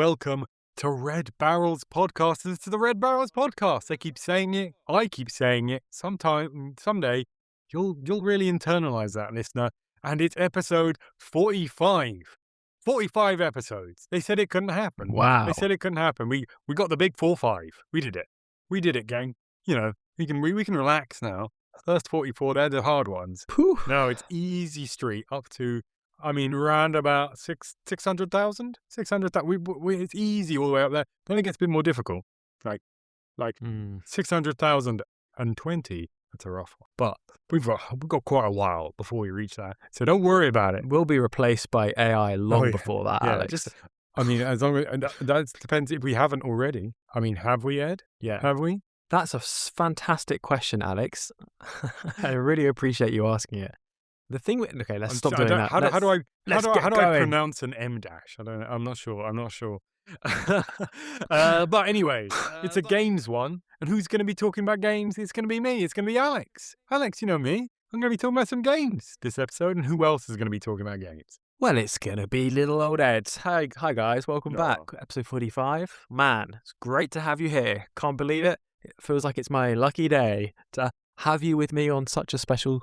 welcome to Red Barrels Podcast. This is the Red Barrels Podcast. They keep saying it. I keep saying it. Someday, you'll really internalize that, listener. And it's episode 45. 45 episodes. They said it couldn't happen. Wow. They said it couldn't happen. We got the big 4-5. We did it. We did it, gang. You know, we can relax now. First 44, they're the hard ones. Whew. No, it's easy street up to, around about 600,000. 600,000. It's easy all the way up there. Then it gets a bit more difficult. Like 600,020. That's a rough one. But we've got quite a while before we reach that. So don't worry about it. We'll be replaced by AI long before that, yeah, Alex. as long as that depends if we haven't already. Have we, Ed? Yeah. Have we? That's a fantastic question, Alex. I really appreciate you asking it. The thing with let's stop doing that. How do I pronounce an M dash? I don't know. I'm not sure. But anyway, it's a games one. And who's going to be talking about games? It's going to be me. It's going to be Alex. Alex, you know me. I'm going to be talking about some games this episode. And who else is going to be talking about games? Well, it's going to be little old Ed. Hi guys. Welcome back. Episode 45. Man, it's great to have you here. Can't believe it. It feels like it's my lucky day to have you with me on such a special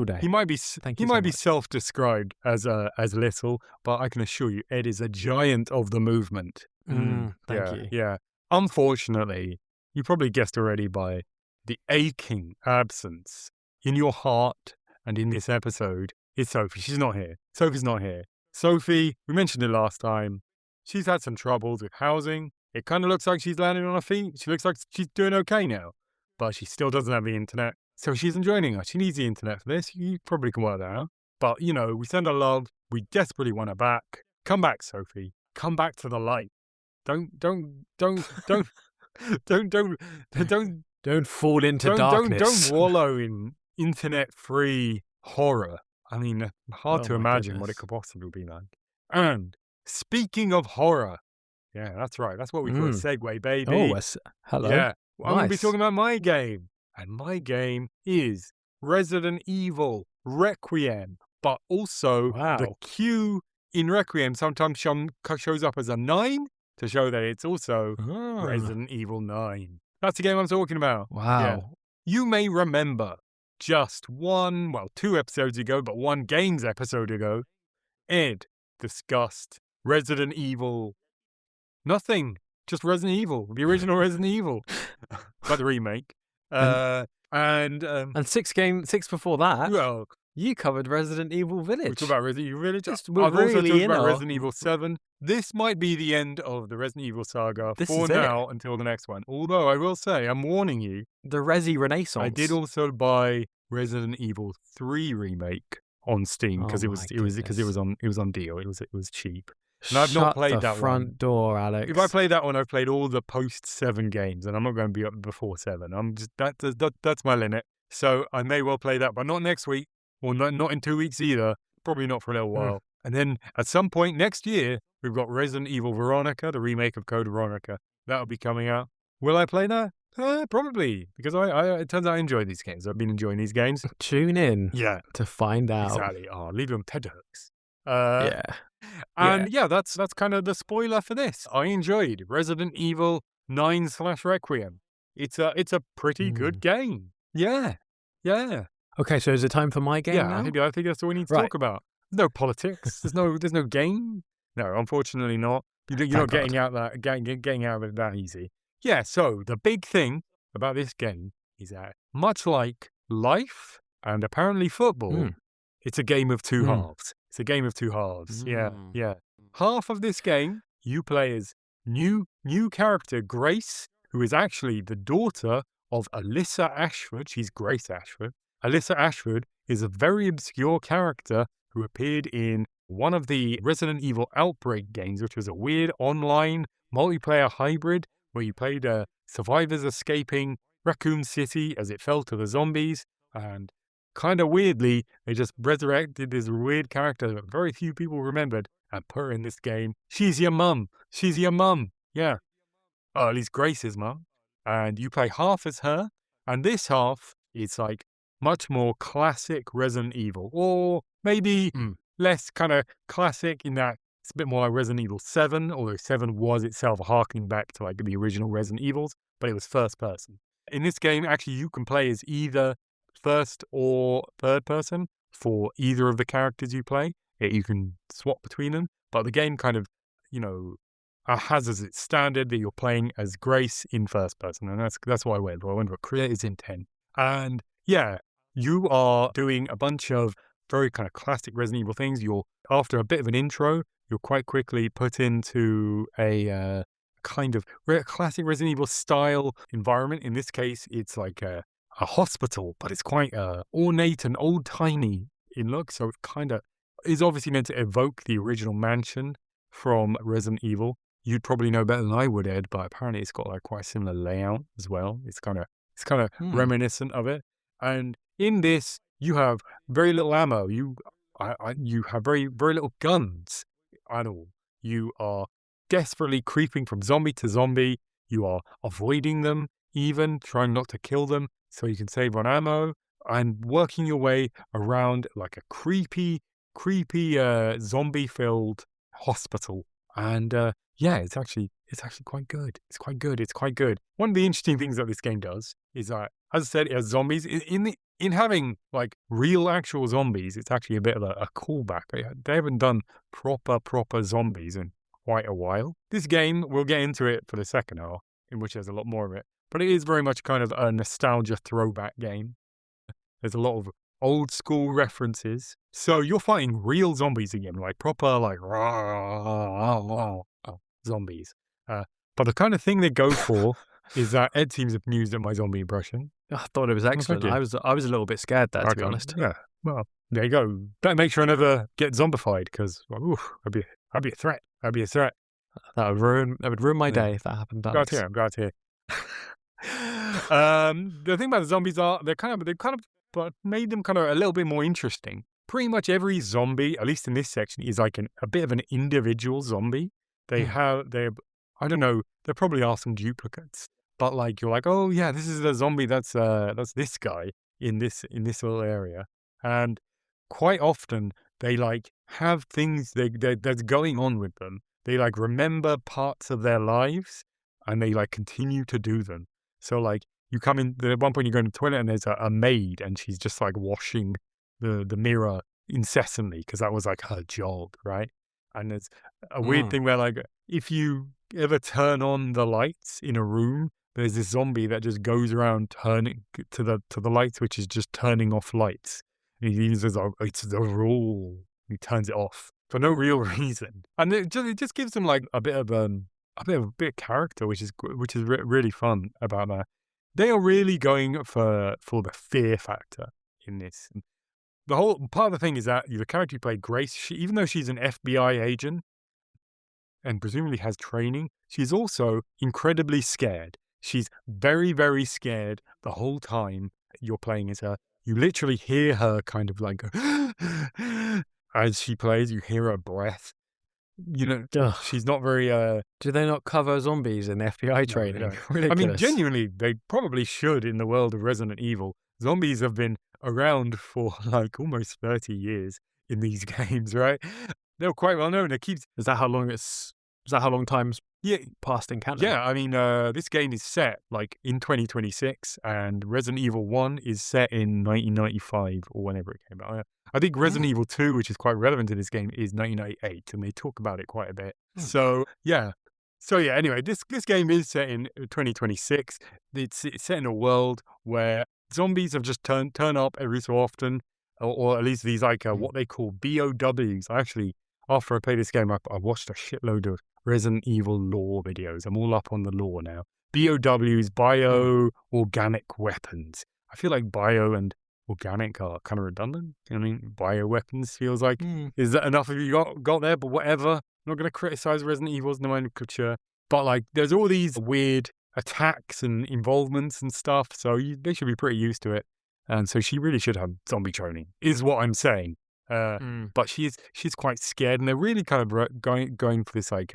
day. He might be self-described as little, but I can assure you, Ed is a giant of the movement. Thank you. Yeah. Unfortunately, you probably guessed already by the aching absence in your heart and in this episode is Sofie. She's not here. Sofie's not here. Sofie, we mentioned it last time. She's had some troubles with housing. It kind of looks like she's landing on her feet. She looks like she's doing okay now. But she still doesn't have the internet. So she isn't joining us. She needs the internet for this. You probably can work that out. But, we send her love. We desperately want her back. Come back, Sofie. Come back to the light. Don't fall into darkness. Don't wallow in internet-free horror. Hard to imagine what it could possibly be like. And speaking of horror, yeah, that's right. That's what we call a segue, baby. Oh, hello. Yeah, well, I'm going to be Nice. talking about my game, and my game is Resident Evil Requiem. But also, the Q in Requiem sometimes shows up as a 9 to show that it's also Resident Evil 9. That's the game I'm talking about. Wow. Yeah. You may remember just 2 episodes ago, but one games episode ago, Ed discussed Resident Evil. Nothing. Just Resident Evil. The original Resident Evil. But the remake. And 6 before that. Well, You covered Resident Evil Village. we talked about Resident Evil Village. We're I've also really talked in about our- Resident Evil 7. This might be the end of the Resident Evil saga This for is now until the next one. Although I will say, I'm warning you, The Resi Renaissance. I did also buy Resident Evil 3 remake on Steam because Oh it was on deal. It was cheap. And I've not played that one. Shut the front door, Alex. If I play that one, I've played all the post 7 games, and I'm not going to be up before 7. I'm just that's my limit. So I may well play that, but not next week, or not in 2 weeks either. Probably not for a little while. And then at some point next year, we've got Resident Evil Veronica, the remake of Code Veronica. That'll be coming out. Will I play that? Probably, because it turns out I enjoy these games. I've been enjoying these games. Tune in Yeah, to find out. exactly. Leave them tenterhooks. Yeah. And that's kind of the spoiler for this. I enjoyed Resident Evil 9/Requiem. It's a pretty good game. Yeah. Okay, so is it time for my game now? I think that's all we need to Right. talk about. No politics. There's no game. No, unfortunately not. You're not getting out of it that easy. Yeah. So the big thing about this game is that much like life and apparently football, it's a game of two halves. It's a game of two halves. Yeah. Half of this game, you play as new character Grace, who is actually the daughter of Alyssa Ashford. She's Grace Ashford. Alyssa Ashford is a very obscure character who appeared in one of the Resident Evil Outbreak games, which was a weird online multiplayer hybrid where you played survivors escaping Raccoon City as it fell to the zombies. And kind of weirdly, they just resurrected this weird character that very few people remembered and put her in this game. She's your mum. Yeah. At least Grace's mum. And you play half as her. And this half is like much more classic Resident Evil. Or maybe less kind of classic in that It's a bit more like Resident Evil 7, although 7 was itself harkening back to like the original Resident Evils, but it was first person. In this game, actually, you can play as either first or third person for either of the characters you play. You can swap between them, but the game kind of, has as its standard that you're playing as Grace in first person, and that's what I went for. I went for creator's intent. And yeah, you are doing a bunch of very kind of classic Resident Evil things. After a bit of an intro, you're quite quickly put into a kind of classic Resident Evil style environment. In this case, it's like a hospital, but it's quite ornate and old-timey in look. So it kind of is obviously meant to evoke the original mansion from Resident Evil. You'd probably know better than I would, Ed, but apparently it's got like quite a similar layout as well. It's kind of reminiscent of it. And in this, you have very little ammo. You have very, very little guns at all. You are desperately creeping from zombie to zombie. You are avoiding them, even trying not to kill them so you can save on ammo, and working your way around like a creepy zombie-filled hospital. And it's actually quite good. It's quite good. One of the interesting things that this game does is that, as I said, it has zombies. In having like real actual zombies, it's actually a bit of a callback. They haven't done proper zombies in quite a while. This game, we'll get into it for the second half, in which there's a lot more of it. But it is very much kind of a nostalgia throwback game. There's a lot of old school references. So you're fighting real zombies again, like proper like zombies. But the kind of thing they go for is that Ed seems amused at my zombie impression. I thought it was excellent. I was a little bit scared there, to be honest. Yeah. Well, there you go. Better make sure I never get zombified, because I'd be a threat. I'd be a threat. That would ruin my day if that happened. I'm glad to hear. The thing about the zombies are they've kind of made them kind of a little bit more interesting. Pretty much every zombie, at least in this section, is like a bit of an individual zombie. I don't know, there probably are some duplicates, but like you're like, oh yeah, this is the zombie that's this guy in this little area. And quite often they like have things that's going on with them. They like remember parts of their lives and they like continue to do them. So like you come in, at one point you go in the toilet and there's a maid and she's just like washing the mirror incessantly because that was like her job, right? And there's a weird thing where like if you ever turn on the lights in a room, there's this zombie that just goes around turning to the lights, which is just turning off lights. And he uses it's the rule. He turns it off for no real reason, and it just gives them like a bit of character, which is really fun about that. They are really going for the fear factor in this. The whole part of the thing is that the character you play, Grace, even though she's an FBI agent and presumably has training, she's also incredibly scared. She's very, very scared the whole time you're playing as her. You literally hear her kind of like as she plays, you hear her breath. She's not very... Do they not cover zombies in FBI training? No. I mean, genuinely, they probably should in the world of Resident Evil. Zombies have been around for like almost 30 years in these games, right? They're quite well known. Is that how long time's passed in Canada? Yeah, I mean, this game is set like in 2026, and Resident Evil 1 is set in 1995 or whenever it came out. I think Resident Evil 2, which is quite relevant to this game, is 1998, and they talk about it quite a bit. So yeah, anyway, this game is set in 2026. It's set in a world where zombies have just turn up every so often, or at least these like what they call BOWs. Actually, after I played this game, I watched a shitload of Resident Evil lore videos. I'm all up on the lore now. BOWs, bio-organic weapons. I feel like bio and organic are kind of redundant. I mean, bioweapons feels like, is that enough of you got there? But whatever. I'm not going to criticize Resident Evil's nomenclature. But like, there's all these weird attacks and involvements and stuff. So they should be pretty used to it. And so she really should have zombie training, is what I'm saying. But she's quite scared, and they're really kind of going for this like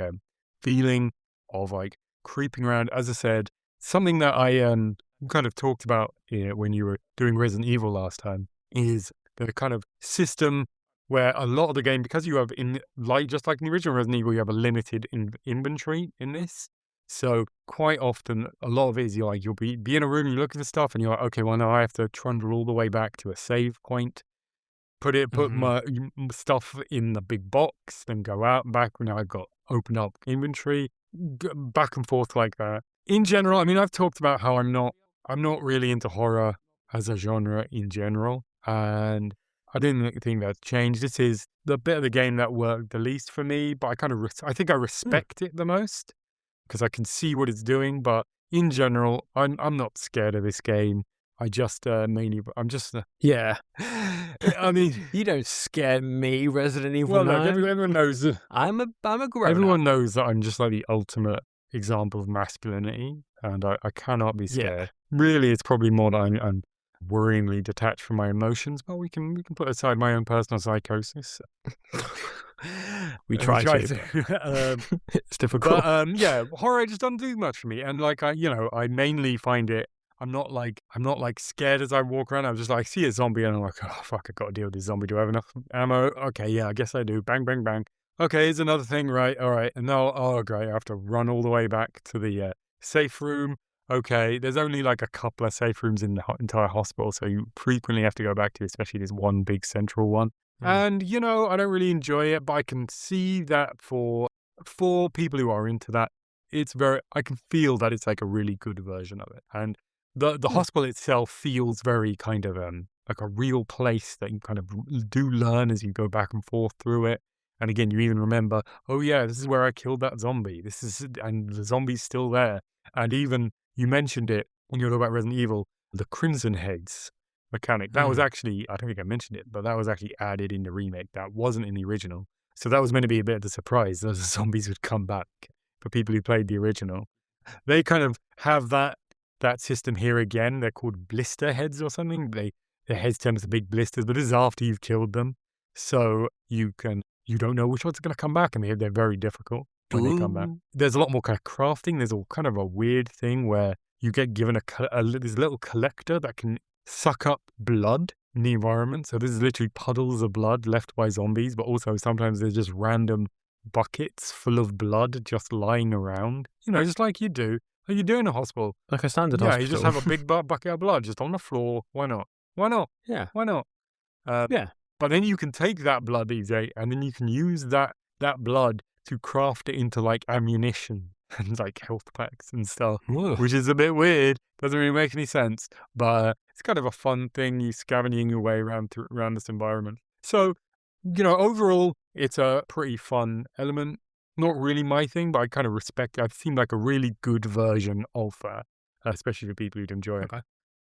feeling of like creeping around. As I said, something that I kind of talked about when you were doing Resident Evil last time is the kind of system where a lot of the game, because you have just like in the original Resident Evil, you have a limited inventory in this. So quite often, a lot of it is you'll be in a room, you're looking for stuff, and you're like, okay, well now I have to trundle all the way back to a save point, put my stuff in the big box, then go out and back. Now I've got open up inventory, back and forth like that. In general, I mean, I've talked about how I'm not really into horror as a genre in general, and I didn't think that's changed. This is the bit of the game that worked the least for me, but I think I respect it the most because I can see what it's doing. But in general, I'm not scared of this game. I just Yeah. I mean, you don't scare me, Resident Evil well, 9. look, everyone knows. I'm a grown Everyone knows that I'm just like the ultimate example of masculinity, and I cannot be scared. Really, it's probably more that I'm worryingly detached from my emotions, but we can put aside my own personal psychosis. we try to. It's difficult. But yeah, horror just doesn't do much for me, and like I mainly find it. I'm not like scared as I walk around. I'm just like, I see a zombie and I'm like, oh fuck, I got to deal with this zombie. Do I have enough ammo? Okay, yeah, I guess I do. Bang, bang, bang. Okay, here's another thing, right? All right, and now, oh great, I have to run all the way back to the safe room. Okay, there's only like a couple of safe rooms in the entire hospital, so you frequently have to go back to, especially this one big central one. And I don't really enjoy it, but I can see that for people who are into that, I can feel that it's like a really good version of it. And the hospital itself feels very kind of like a real place that you kind of do learn as you go back and forth through it. And again, you even remember, oh yeah, this is where I killed that zombie. And the zombie's still there. And even you mentioned it when you were talking about Resident Evil, the Crimson Heads mechanic. That was actually, I don't think I mentioned it, but that was actually added in the remake. That wasn't in the original. So that was meant to be a bit of a surprise. Those zombies would come back for people who played the original. They kind of have that system here again. They're called blister heads or something. Their heads turn into big blisters, but this is after you've killed them. So you don't know which ones are going to come back, and they're very difficult when they come back. There's a lot more kind of crafting. There's all kind of a weird thing where you get given this little collector that can suck up blood in the environment. So this is literally puddles of blood left by zombies, but also sometimes there's just random buckets full of blood just lying around. Just like you do. Like you do in a hospital. Like a standard hospital. Yeah, you just have a big bucket of blood just on the floor. Why not? Why not? Yeah. Why not? Yeah. But then you can take that blood, EJ, and then you can use that blood to craft it into like ammunition and like health packs and stuff, which is a bit weird. Doesn't really make any sense, but it's kind of a fun thing. You scavenging your way around this environment. So, overall, it's a pretty fun element. Not really my thing, but I kind of respect it. I've seen like a really good version of that, especially for people who'd enjoy it.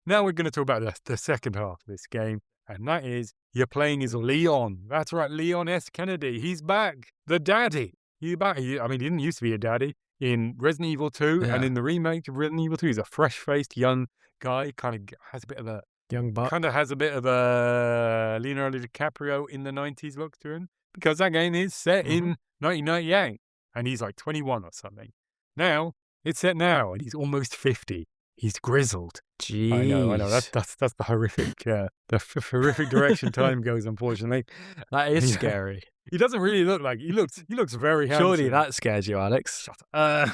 Now we're going to talk about the second half of this game, and that is you're playing as Leon. That's right, Leon S. Kennedy. He's back. The daddy. He's back. He didn't used to be a daddy in Resident Evil 2, and in the remake of Resident Evil 2, he's a fresh-faced young guy. Kind of has a bit of a young buck. Kind of has a bit of a Leonardo DiCaprio in the 90s look to him, because that game is set in 1998, and he's like 21 or something. Now it's set now, and he's almost 50. He's grizzled. Jeez. I know. That's the horrific, horrific direction time goes. Unfortunately, that is scary. He doesn't really look like he looks very handsome. Surely that scares you, Alex. Shut up.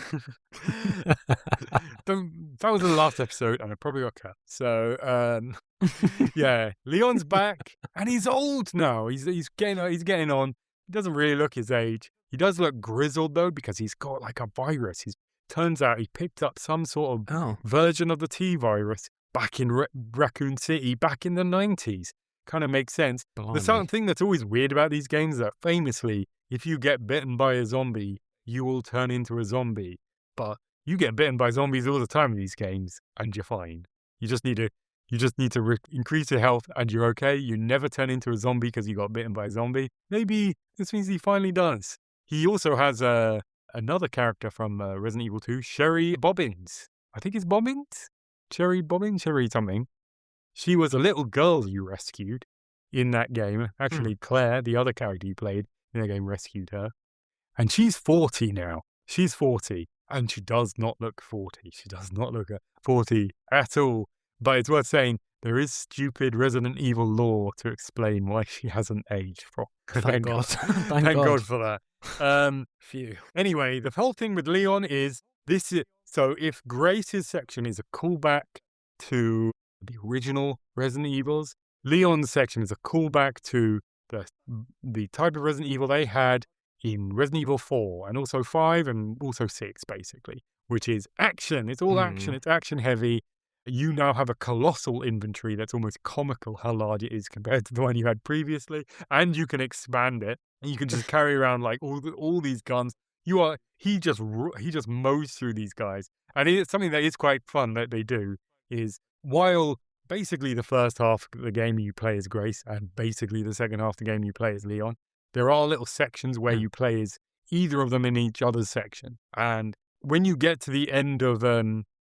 That was the last episode, and I probably got cut. So yeah, Leon's back, and he's old now. He's getting on. He doesn't really look his age. He does look grizzled though, because he's got like a virus. Turns out he picked up some sort of version of the T virus back in Raccoon City back in the 90s. Kind of makes sense. The thing that's always weird about these games is that famously, if you get bitten by a zombie, you will turn into a zombie. But you get bitten by zombies all the time in these games, and you're fine. You just need to increase your health, and you're okay. You never turn into a zombie because you got bitten by a zombie. Maybe this means he finally does. He also has another character from Resident Evil 2, Sherry Bobbins. I think it's Bobbins? Sherry Bobbins? Sherry something. She was a little girl you rescued in that game. Actually, Claire, the other character you played in the game, rescued her. And she's 40 now. She's 40. And she does not look 40. She does not look 40 at all. But it's worth saying, there is stupid Resident Evil lore to explain why she hasn't aged. Thank God. Thank God for that. Phew. Anyway, the whole thing with Leon is so if Grace's section is a callback to the original Resident Evils, Leon's section is a callback to the type of Resident Evil they had in Resident Evil 4 and also 5 and also 6, basically, which is action. It's all action. It's action heavy. You now have a colossal inventory that's almost comical how large it is compared to the one you had previously, and you can expand it. And you can just carry around like all these guns. He just mows through these guys, and it's something that is quite fun that they do is while basically the first half of the game you play as Grace and basically the second half of the game you play as Leon, there are little sections where you play as either of them in each other's section. And when you get to the end of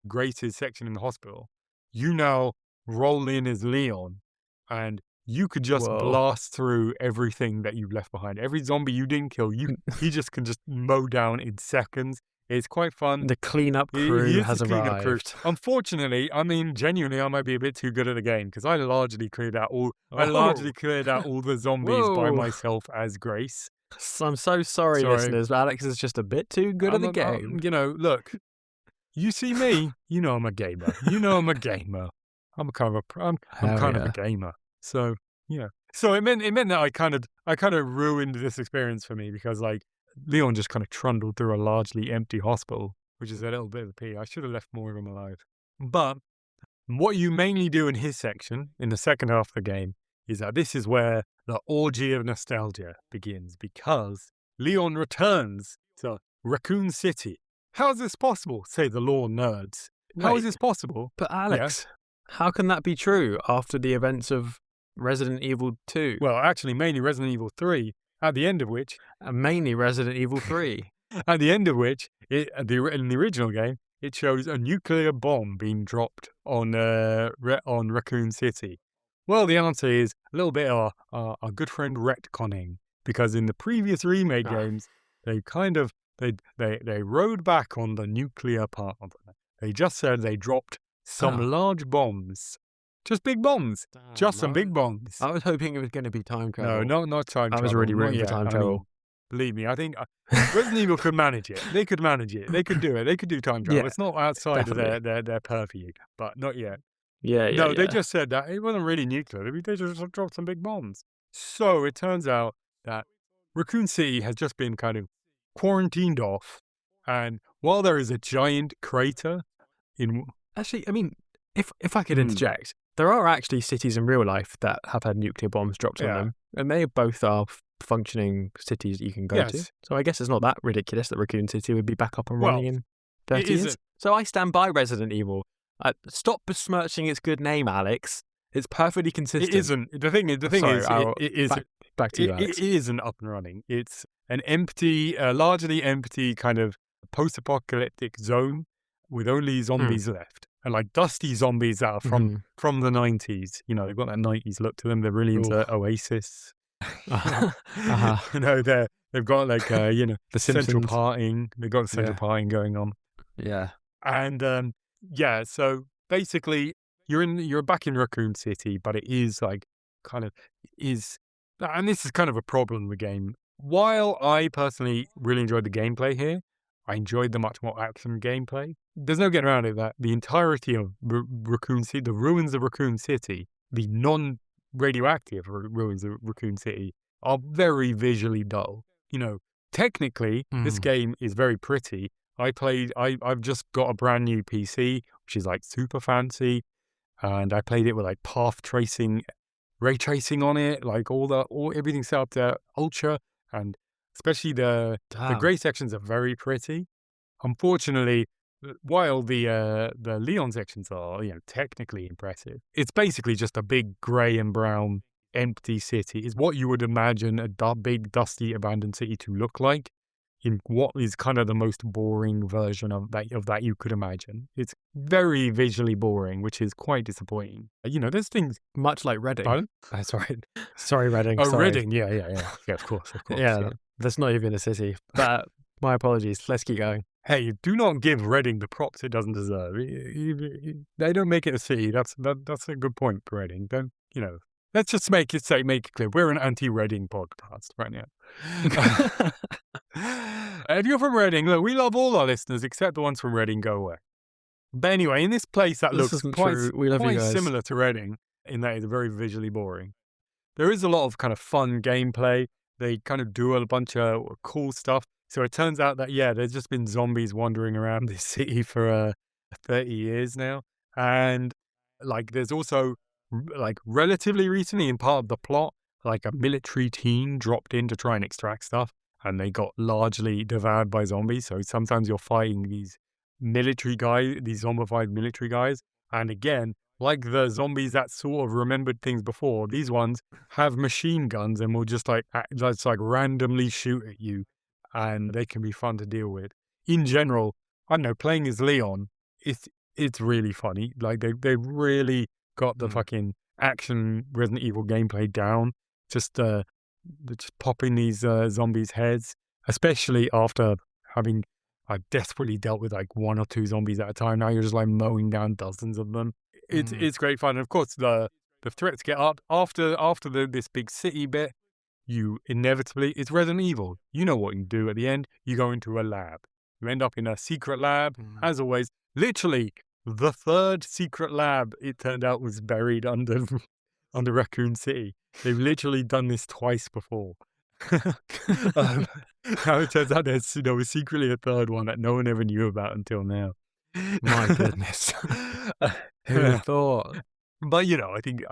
Grace's section in the hospital, you now roll in as Leon and you could just blast through everything that you've left behind. Every zombie you didn't kill, he just can just mow down in seconds. It's quite fun. The cleanup crew has arrived. Unfortunately, I mean, genuinely, I might be a bit too good at the game because I largely cleared out all the zombies by myself as Grace. I'm so sorry, listeners. Alex is just a bit too good at the game. Look, you see me, you know I'm a gamer. I'm kind of a gamer. So yeah. So it meant that I kind of ruined this experience for me because like Leon just kind of trundled through a largely empty hospital, which is a little bit of a pity. I should have left more of him alive. But what you mainly do in his section, in the second half of the game, is that this is where the orgy of nostalgia begins because Leon returns to Raccoon City. How is this possible, say the lore nerds? How is this possible? But Alex, how can that be true after the events of Resident Evil 2? Well, actually, mainly Resident Evil 3. At the end of which... mainly Resident Evil 3. At the end of which, in the original game, it shows a nuclear bomb being dropped on Raccoon City. Well, the answer is a little bit of our good friend retconning. Because in the previous remake games, they they rode back on the nuclear part of it. They just said they dropped some large bombs. Just big bombs. Some big bombs. I was hoping it was going to be time travel. No, not time travel. I was already rooting for time travel. Believe me, I think Resident Evil could manage it. They could manage it. They could do it. They could do time travel. It's not outside of their purview, but not yet. They just said that it wasn't really nuclear. They just dropped some big bombs. So it turns out that Raccoon City has just been kind of quarantined off, and while there is a giant crater in... Actually, I mean, if I could interject, there are actually cities in real life that have had nuclear bombs dropped on them, and they both are functioning cities that you can go to. So I guess it's not that ridiculous that Raccoon City would be back up and running in 30 years. So I stand by Resident Evil. Stop besmirching its good name, Alex. It's perfectly consistent. It isn't. The thing is, it is back to you, Alex. It isn't up and running. It's an empty, largely empty kind of post-apocalyptic zone with only zombies left. And like dusty zombies that are from the 90s. You know, they've got that 90s look to them. They're really into Oasis. You know, they've got like, the central partying. They've got the central partying going on. Yeah. And so basically you're back in Raccoon City, but it is like and this is kind of a problem with the game. While I personally really enjoyed the gameplay here, I enjoyed the much more action gameplay. There's no getting around it that the entirety of Raccoon City, the ruins of Raccoon City, the non-radioactive ruins of Raccoon City, are very visually dull. You know, technically, this game is very pretty. I've just got a brand new PC, which is like super fancy, and I played it with like path tracing, ray tracing on it, like everything set up to ultra, and especially the grey sections are very pretty. Unfortunately, while the Leon sections are technically impressive, it's basically just a big grey and brown empty city. It's what you would imagine a big dusty abandoned city to look like, in what is kind of the most boring version of that you could imagine. It's very visually boring, which is quite disappointing. There's things much like Reading. Pardon? Sorry, Reading. Oh, Reading. Yeah, of course. Yeah, that's not even a city. But my apologies. Let's keep going. Hey, do not give Reading the props it doesn't deserve. They don't make it a city. That's a good point for Reading. Don't, let's just make it clear. We're an anti-Reading podcast right now. If you're from Reading, look, we love all our listeners except the ones from Reading. Go away. But anyway, in this place that looks quite similar to Reading in that it's very visually boring. There is a lot of kind of fun gameplay. They kind of do a bunch of cool stuff. So it turns out that, there's just been zombies wandering around this city for 30 years now. And like, there's also like relatively recently in part of the plot, like a military team dropped in to try and extract stuff. And they got largely devoured by zombies. So sometimes you're fighting these zombified military guys. And again, like the zombies that sort of remembered things before, these ones have machine guns and will just randomly shoot at you. And they can be fun to deal with. In general, I don't know, playing as Leon, it's really funny. Like they really got the fucking action Resident Evil gameplay down. Just popping these zombies' heads, especially after having desperately dealt with like one or two zombies at a time. Now you're just like mowing down dozens of them. It's great fun. And of course, the threats get up after this big city bit. You inevitably, it's Resident Evil. You know what you do at the end. You go into a lab. You end up in a secret lab, as always. Literally, the third secret lab, it turned out, was buried under Raccoon City. They've literally done this twice before. Now it turns out there's secretly a third one that no one ever knew about until now. My goodness. Who would have thought? But I think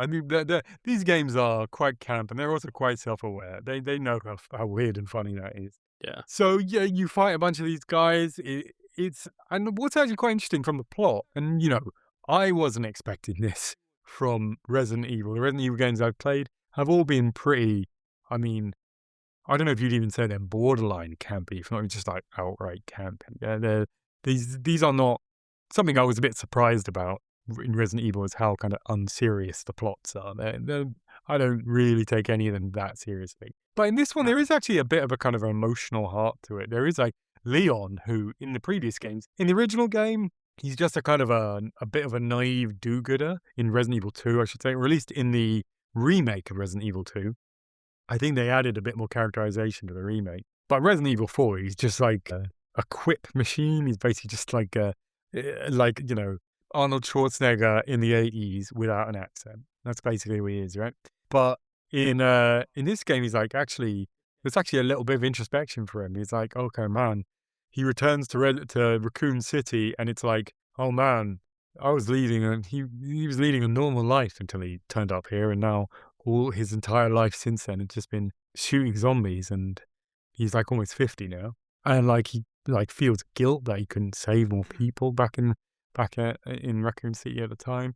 these games are quite camp and they're also quite self-aware. They know how weird and funny that is. Yeah. So you fight a bunch of these guys. And what's actually quite interesting from the plot, and I wasn't expecting this from Resident Evil. The Resident Evil games I've played have all been pretty. I mean, I don't know if you'd even say they're borderline campy, if not just like outright campy. Yeah, these are not something I was a bit surprised about in Resident Evil is how kind of unserious the plots are. I don't really take any of them that seriously. But in this one, there is actually a bit of a kind of emotional heart to it. There is like Leon, who in the previous games, in the original game, he's just a kind of a bit of a naive do-gooder in Resident Evil 2, I should say, or at least in the remake of Resident Evil 2. I think they added a bit more characterization to the remake. But Resident Evil 4, he's just like a quip machine. He's basically just like Arnold Schwarzenegger in the 80s without an accent. That's basically who he is, right? But in this game, he's like, there's actually a little bit of introspection for him. He's like, okay, man. He returns to Raccoon City, and it's like, oh man, I was leading, and he was leading a normal life until he turned up here, and now all his entire life since then has just been shooting zombies, and he's like almost 50 now, and like he feels guilt that he couldn't save more people back in Raccoon City at the time.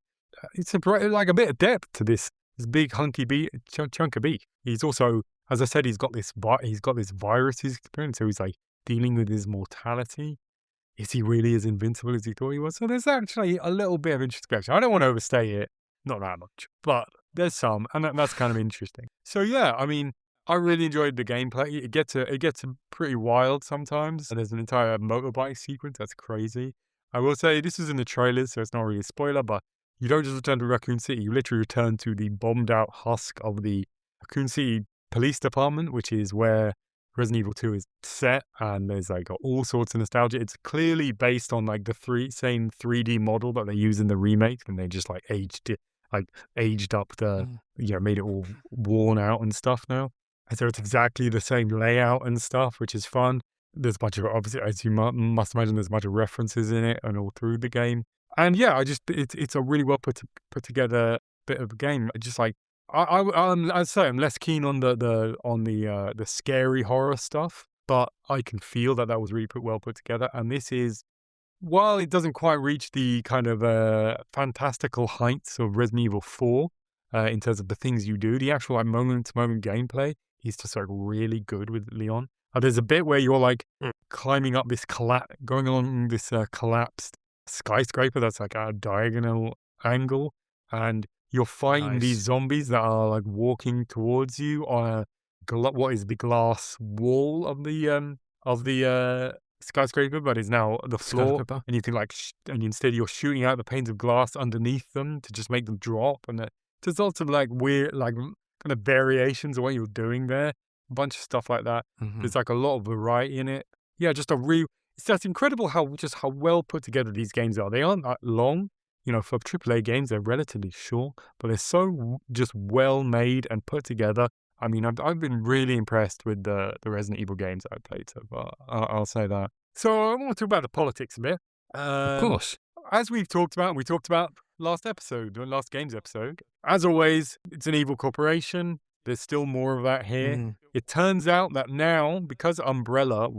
It's a bit of depth to this big hunky chunk of beef. He's also, as I said, he's got this virus he's experienced, so he's like dealing with his mortality. Is he really as invincible as he thought he was? So there's actually a little bit of introspection. I don't want to overstate it, not that much, but there's some, and that's kind of interesting. So yeah, I mean, I really enjoyed the gameplay. It gets pretty wild sometimes. There's an entire motorbike sequence that's crazy. I will say this is in the trailers, so it's not really a spoiler, but you don't just return to Raccoon City. You literally return to the bombed out husk of the Raccoon City Police Department, which is where Resident Evil 2 is set, and there's like all sorts of nostalgia. It's clearly based on like the same 3D model that they use in the remake, and they just like aged up the, made it all worn out and stuff now. And so it's exactly the same layout and stuff, which is fun. There's a bunch of, obviously, as you must imagine, there's a bunch of references in it and all through the game. And yeah, it's a really well put together bit of a game. Just like, I'd say I'm less keen on the scary horror stuff, but I can feel that was really well put together. And this is, while it doesn't quite reach the kind of fantastical heights of Resident Evil 4 in terms of the things you do, the actual like moment-to-moment gameplay is just like really good with Leon. There's a bit where you're like climbing up this going along this collapsed skyscraper that's like at a diagonal angle, and you're fighting these zombies that are like walking towards you on what is the glass wall of the skyscraper, but it's now the floor, Skyscraper. and you can and instead you're shooting out the panes of glass underneath them to just make them drop, and there's also like weird, like kind of variations of what you're doing there, a bunch of stuff like that. There's like a lot of variety in it. Yeah, just it's just incredible how well put together these games are. They aren't that long. For AAA games, they're relatively short, but they're so just well made and put together. I mean, I've been really impressed with the Resident Evil games I've played so far. I'll say that. So I want to talk about the politics a bit. Of course. As we talked about last games episode. As always, it's an evil corporation. There's still more of that here. It turns out that now, because Umbrella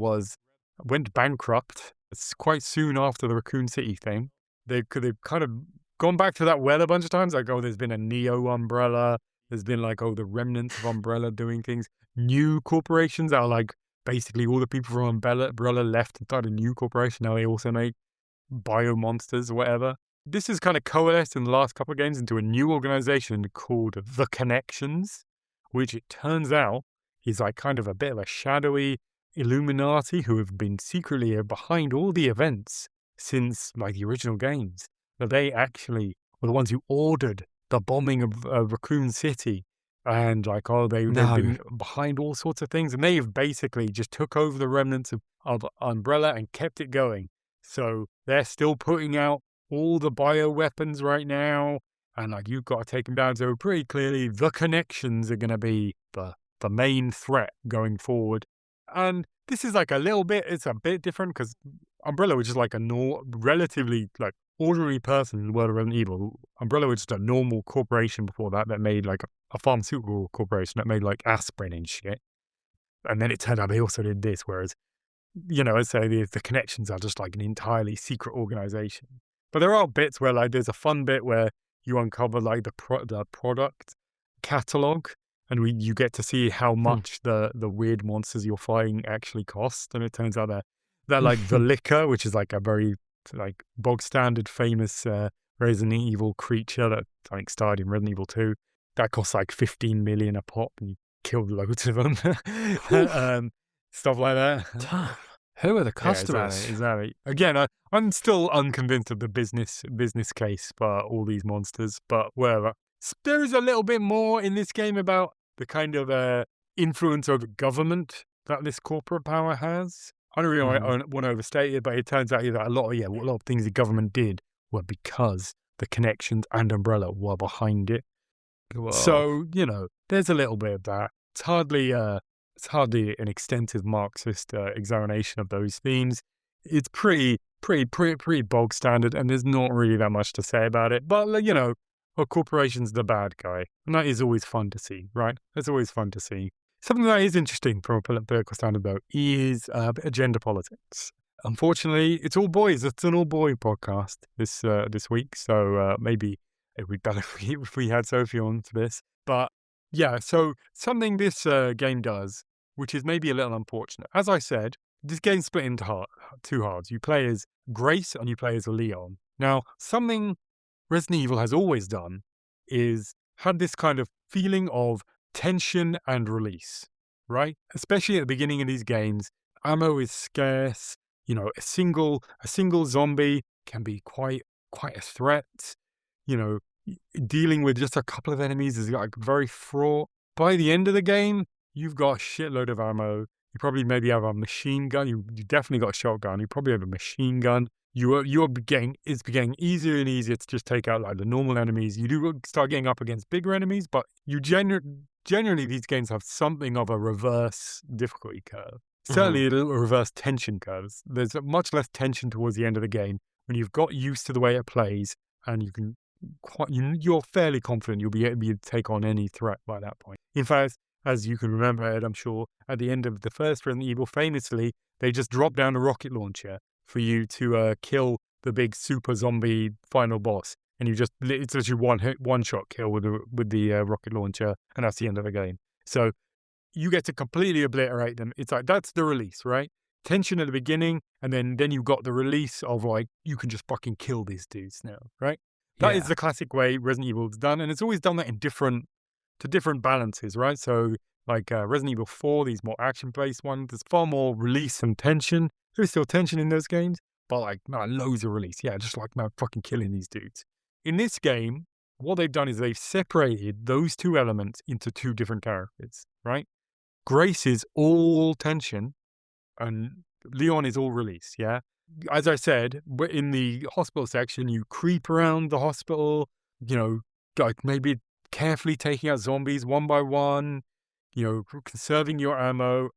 went bankrupt, it's quite soon after the Raccoon City thing, they've kind of gone back to that well a bunch of times. Like, there's been a Neo Umbrella. There's been like, the remnants of Umbrella doing things. New corporations are like, basically all the people from Umbrella left and started a new corporation. Now they also make bio monsters or whatever. This has kind of coalesced in the last couple of games into a new organization called The Connections, which it turns out is like kind of a bit of a shadowy Illuminati who have been secretly behind all the events since like the original games. That they actually were the ones who ordered the bombing of Raccoon City, and like they've been behind all sorts of things, and they've basically just took over the remnants of Umbrella and kept it going. So they're still putting out all the bioweapons right now, and like you've got to take them down. So pretty clearly, the Connections are going to be the main threat going forward. And this is like it's a bit different because Umbrella was just like a relatively like ordinary person in the world of Resident Evil. Umbrella was just a normal corporation before that made like a pharmaceutical corporation that made like aspirin and shit. And then it turned out they also did this, whereas, I'd say the Connections are just like an entirely secret organization. But there are bits where like there's a fun bit where you uncover like the product catalog, and you get to see how much the weird monsters you're fighting actually cost. And it turns out that like the liquor, which is like a very like bog standard famous Resident Evil creature that I think starred in Resident Evil 2, that costs like 15 million a pop, and you killed loads of them. Stuff like that. Who are the customers? Yeah, exactly. Again, I'm still unconvinced of the business case for all these monsters, but whatever. There is a little bit more in this game about the kind of influence over government that this corporate power has. I don't really want to overstate it, but it turns out that a lot of things the government did were because the Connections and Umbrella were behind it. Whoa. So, there's a little bit of that. It's hardly an extensive Marxist examination of those themes. It's pretty bog standard, and there's not really that much to say about it. But, a corporation's the bad guy, and that is always fun to see, right? That's always fun to see. Something that is interesting from a political standard, though, is gender politics. Unfortunately, it's all boys. It's an all-boy podcast this week, so maybe it would be better if we had Sofie on for this. But yeah, so something this game does, which is maybe a little unfortunate. As I said, this game's split into two halves. You play as Grace and you play as Leon. Now, something Resident Evil has always done is had this kind of feeling of tension and release, right? Especially at the beginning of these games, ammo is scarce. A single zombie can be quite a threat. Dealing with just a couple of enemies is like very fraught. By the end of the game, you've got a shitload of ammo. You probably maybe have a machine gun. You definitely got a shotgun. You probably have a machine gun. It's getting easier and easier to just take out like the normal enemies. You do start getting up against bigger enemies, but you generally these games have something of a reverse difficulty curve. Certainly a little reverse tension curves. There's much less tension towards the end of the game when you've got used to the way it plays, and you're fairly confident you'll be able to take on any threat by that point. In fact, as you can remember, Ed, I'm sure, at the end of the first Resident Evil, famously, they just dropped down a rocket launcher for you to kill the big super zombie final boss, and it's literally one shot kill with the rocket launcher, and that's the end of the game. So you get to completely obliterate them. It's like that's the release, right? Tension at the beginning, and then you got the release of like you can just fucking kill these dudes now, right? That is the classic way Resident Evil's done, and it's always done that in different balances, right? So like Resident Evil 4, these more action-based ones, there's far more release and tension. There's still tension in those games, but like, man, loads of release. Yeah, just like, man, fucking killing these dudes. In this game, what they've done is they've separated those two elements into two different characters, right? Grace is all tension and Leon is all release, yeah? As I said, in the hospital section, you creep around the hospital, like maybe carefully taking out zombies one by one, conserving your ammo,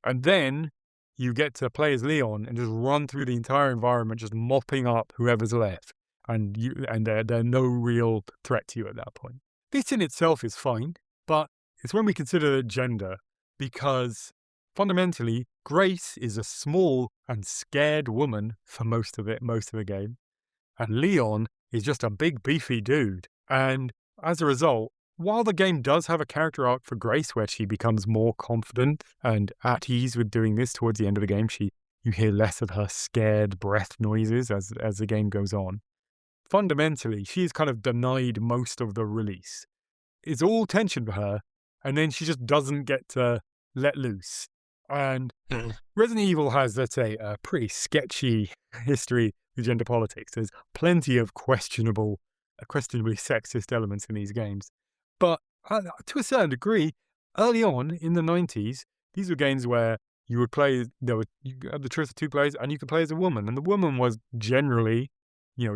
and then you get to play as Leon and just run through the entire environment, just mopping up whoever's left, and they're no real threat to you at that point. This in itself is fine, but it's when we consider the gender, because fundamentally, Grace is a small and scared woman for most of the game, and Leon is just a big beefy dude. And as a result, while the game does have a character arc for Grace where she becomes more confident and at ease with doing this towards the end of the game, you hear less of her scared breath noises as the game goes on. Fundamentally, she's kind of denied most of the release. It's all tension for her, and then she just doesn't get to let loose. And Resident Evil has, let's say, a pretty sketchy history with gender politics. There's plenty of questionably sexist elements in these games. But to a certain degree, early on in the 90s, these were games where you would play, you had the choice of two players, and you could play as a woman. And the woman was generally,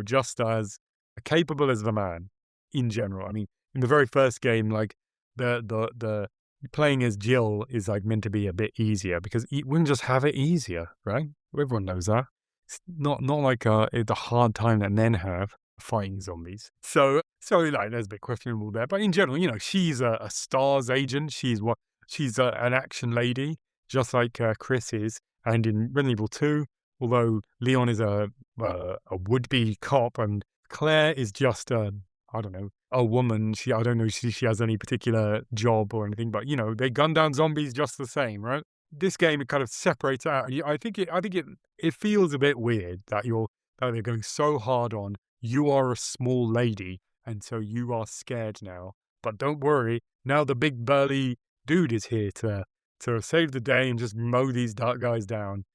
just as capable as the man in general. I mean, in the very first game, like the playing as Jill is like meant to be a bit easier because women just have it easier, right? Everyone knows that. It's not like the hard time that men have fighting zombies. So like there's a bit questionable there, but in general, she's a STARS agent. She's an action lady, just like Chris is. And in Resident Evil 2, although Leon is a would-be cop and Claire is just a woman. I don't know if she has any particular job or anything, but they gun down zombies just the same, right? This game, it kind of separates out. I think it feels a bit weird that they're going so hard on you are a small lady and so you are scared now. But don't worry, now the big burly dude is here to save the day and just mow these dark guys down.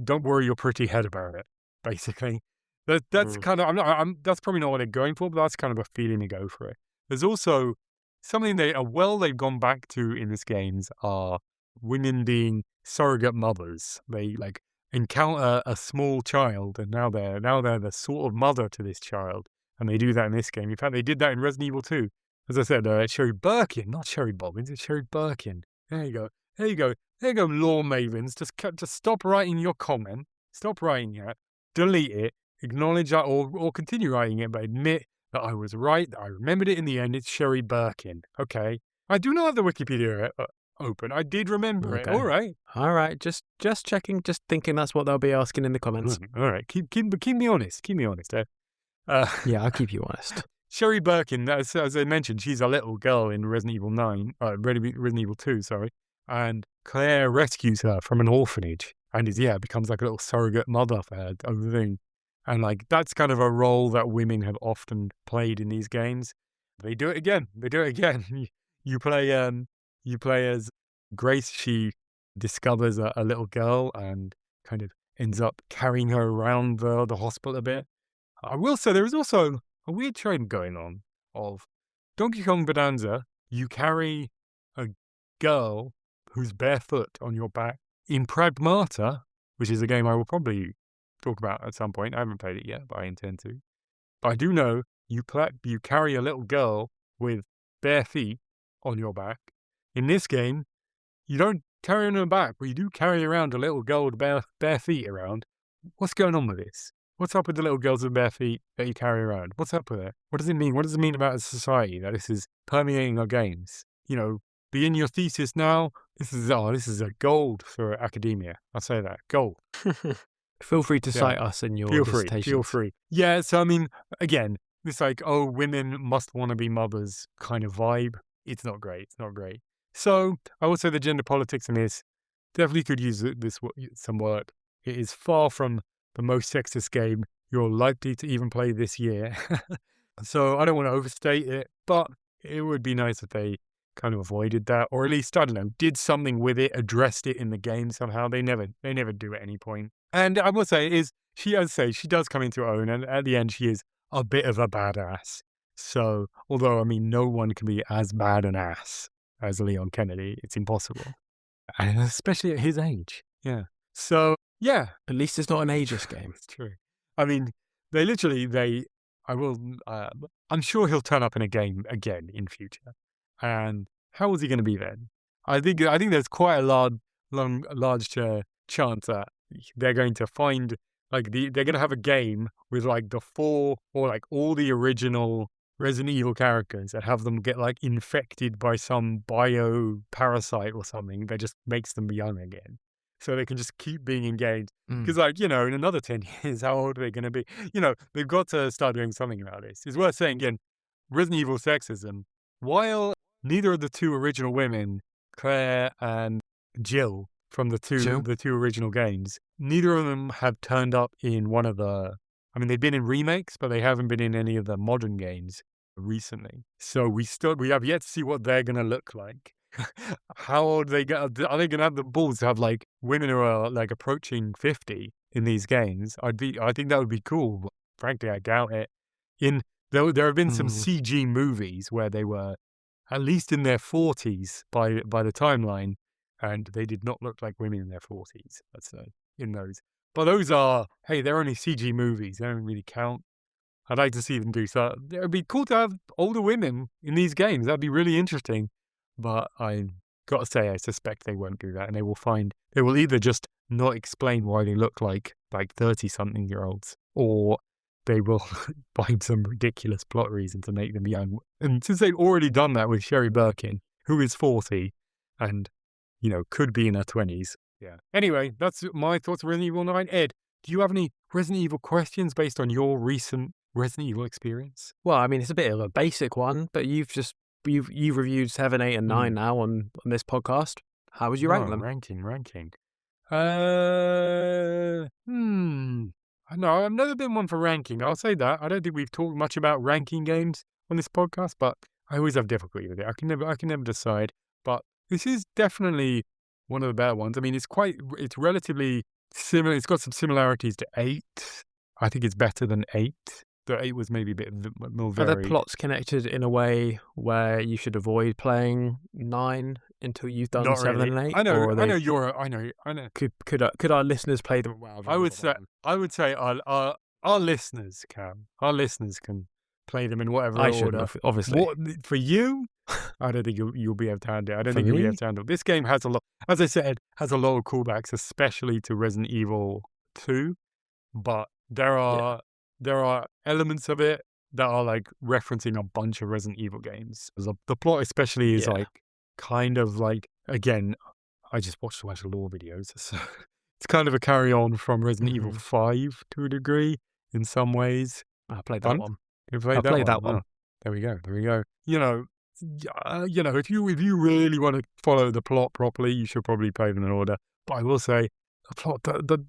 Don't worry your pretty head about it, basically. That's kind of, that's probably not what they're going for, but that's kind of a feeling they go for it. There's also something they've gone back to in this games are women being surrogate mothers. They like encounter a small child and now they're the sort of mother to this child. And they do that in this game. In fact, they did that in Resident Evil 2. As I said, Sherry Birkin, not Sherry Bobbins, it's Sherry Birkin. There you go, law mavens. Just stop writing your comment. Stop writing it. Delete it. Acknowledge that or continue writing it, but admit that I was right, that I remembered it in the end. It's Sherry Birkin. Okay. I do not have the Wikipedia open. I did remember it. All right. Just checking, just thinking that's what they'll be asking in the comments. All right. Keep me honest. Keep me honest, eh? Yeah, I'll keep you honest. Sherry Birkin, as I mentioned, she's a little girl in Resident Evil Resident Evil 2, sorry. And Claire rescues her from an orphanage and becomes like a little surrogate mother for her over the thing. And like that's kind of a role that women have often played in these games. They do it again. You play as Grace. She discovers a little girl and kind of ends up carrying her around the hospital a bit. I will say there is also a weird trend going on of Donkey Kong Bonanza. You carry a girl who's barefoot on your back. In Pragmata, which is a game I will probably talk about at some point. I haven't played it yet, but I intend to. But I do know you carry a little girl with bare feet on your back. In this game, you don't carry her on your back, but you do carry around a little girl with bare feet around. What's going on with this? What's up with the little girls with bare feet that you carry around? What's up with it? What does it mean? What does it mean about society that this is permeating our games? Be in your thesis now. This is a gold for academia. I'll say that. Gold. Feel free to cite us in your dissertations. Feel free. Yeah, so I mean, again, this like, women must want to be mothers kind of vibe. It's not great. So I would say the gender politics in this definitely could use some work. It is far from the most sexist game you're likely to even play this year. So I don't want to overstate it, but it would be nice if they kind of avoided that, or at least, I don't know, did something with it, addressed it in the game somehow. They never do at any point. And I will say, she does come into her own, and at the end, she is a bit of a badass. So, although, I mean, no one can be as bad an ass as Leon Kennedy. It's impossible. And especially at his age. Yeah. So, yeah. At least it's not an ageist game. It's true. I mean, I'm sure he'll turn up in a game again in future. And how is he going to be then? I think there's quite a large chance that they're going to find, like, they're going to have a game with, like, the 4 or, like, all the original Resident Evil characters and have them get, like, infected by some bio-parasite or something that just makes them young again. So they can just keep being engaged. Because, like, in another 10 years, how old are they going to be? They've got to start doing something about this. It's worth saying, again, Resident Evil sexism, while neither of the 2 original women, Claire and Jill, from the two original games, neither of them have turned up in one of the... I mean, they've been in remakes, but they haven't been in any of the modern games recently. So we have yet to see what they're going to look like. How old are they going to have the balls to have, like, women who are, like, approaching 50 in these games? I think that would be cool, but frankly, I doubt it. There have been some CG movies where they were at least in their 40s by the timeline, and they did not look like women in their 40s, let's say, in those. But those are, hey, they're only CG movies. They don't really count. I'd like to see them do so. It would be cool to have older women in these games. That'd be really interesting. But I got to say, I suspect they won't do that. And they will either just not explain why they look like 30-something-year-olds, or they will find some ridiculous plot reason to make them young. And since they've already done that with Sherry Birkin, who is 40 and, could be in her 20s. Yeah. Anyway, that's my thoughts on Resident Evil 9. Ed, do you have any Resident Evil questions based on your recent Resident Evil experience? Well, I mean, it's a bit of a basic one, but you've reviewed 7, 8, and 9 now on this podcast. How would you rank them? Ranking. No, I've never been one for ranking. I'll say that. I don't think we've talked much about ranking games on this podcast, but I always have difficulty with it. I can never decide. But this is definitely one of the better ones. I mean, it's relatively similar. It's got some similarities to 8. I think it's better than 8. The 8 was maybe a bit more varied. Are the plots connected in a way where you should avoid playing 9 until you've done Not 7 really. and 8? I know. Could our listeners play them? I would say our listeners can. Our listeners can play them in whatever order. Obviously. For you, I don't think you'll be able to handle it. I don't think you'll be able to handle it. This game has a lot, as I said, has a lot of callbacks, especially to Resident Evil 2. But there are elements of it that are, like, referencing a bunch of Resident Evil games. The plot especially is like kind of like, again, I just watched a bunch of lore videos, so it's kind of a carry on from Resident Evil 5 to a degree in some ways. I played that one. You played that one. Oh, there we go. If you really want to follow the plot properly, you should probably play them in order. But I will say, the plot, the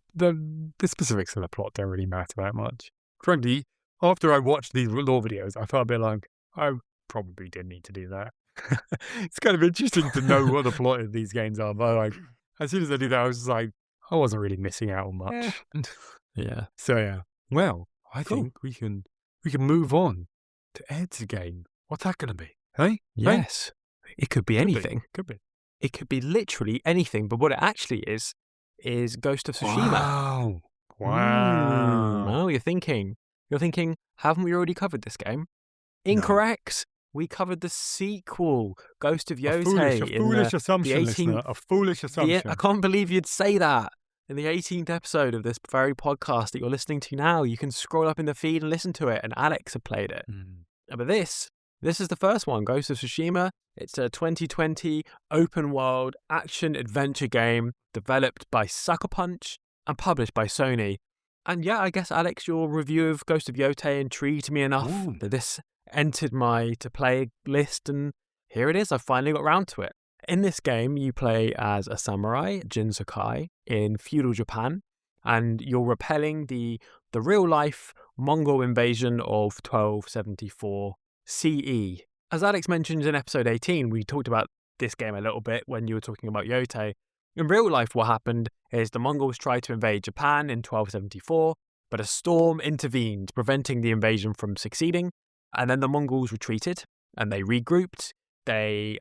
specifics of the plot don't really matter that much. Frankly, after I watched these lore videos, I felt a bit like I probably didn't need to do that. It's kind of interesting to know what the plot of these games are, but, like, as soon as I did that, I was just like, I wasn't really missing out on much. Yeah. So yeah. Well, I think we can move on to Ed's game. What's that going to be? Hey? Yes. Hey? It could be anything. Could be. It could be literally anything, but what it actually is Ghost of Tsushima. Wow. Well, you're thinking, haven't we already covered this game? Incorrect. No. We covered the sequel, Ghost of Yotei. A foolish assumption, listener. A foolish assumption. I can't believe you'd say that. In the 18th episode of this very podcast that you're listening to now, you can scroll up in the feed and listen to it, and Alex had played it. But this is the first one, Ghost of Tsushima. It's a 2020 open-world action-adventure game developed by Sucker Punch and published by Sony. And yeah, I guess, Alex, your review of Ghost of Yotei intrigued me enough that this entered my to-play list, and here it is. I finally got round to it. In this game, you play as a samurai, Jin Sakai, in feudal Japan, and you're repelling the real-life Mongol invasion of 1274 CE. As Alex mentioned in episode 18, we talked about this game a little bit when you were talking about Yotei. In real life, what happened is the Mongols tried to invade Japan in 1274, but a storm intervened, preventing the invasion from succeeding. And then the Mongols retreated and they regrouped, they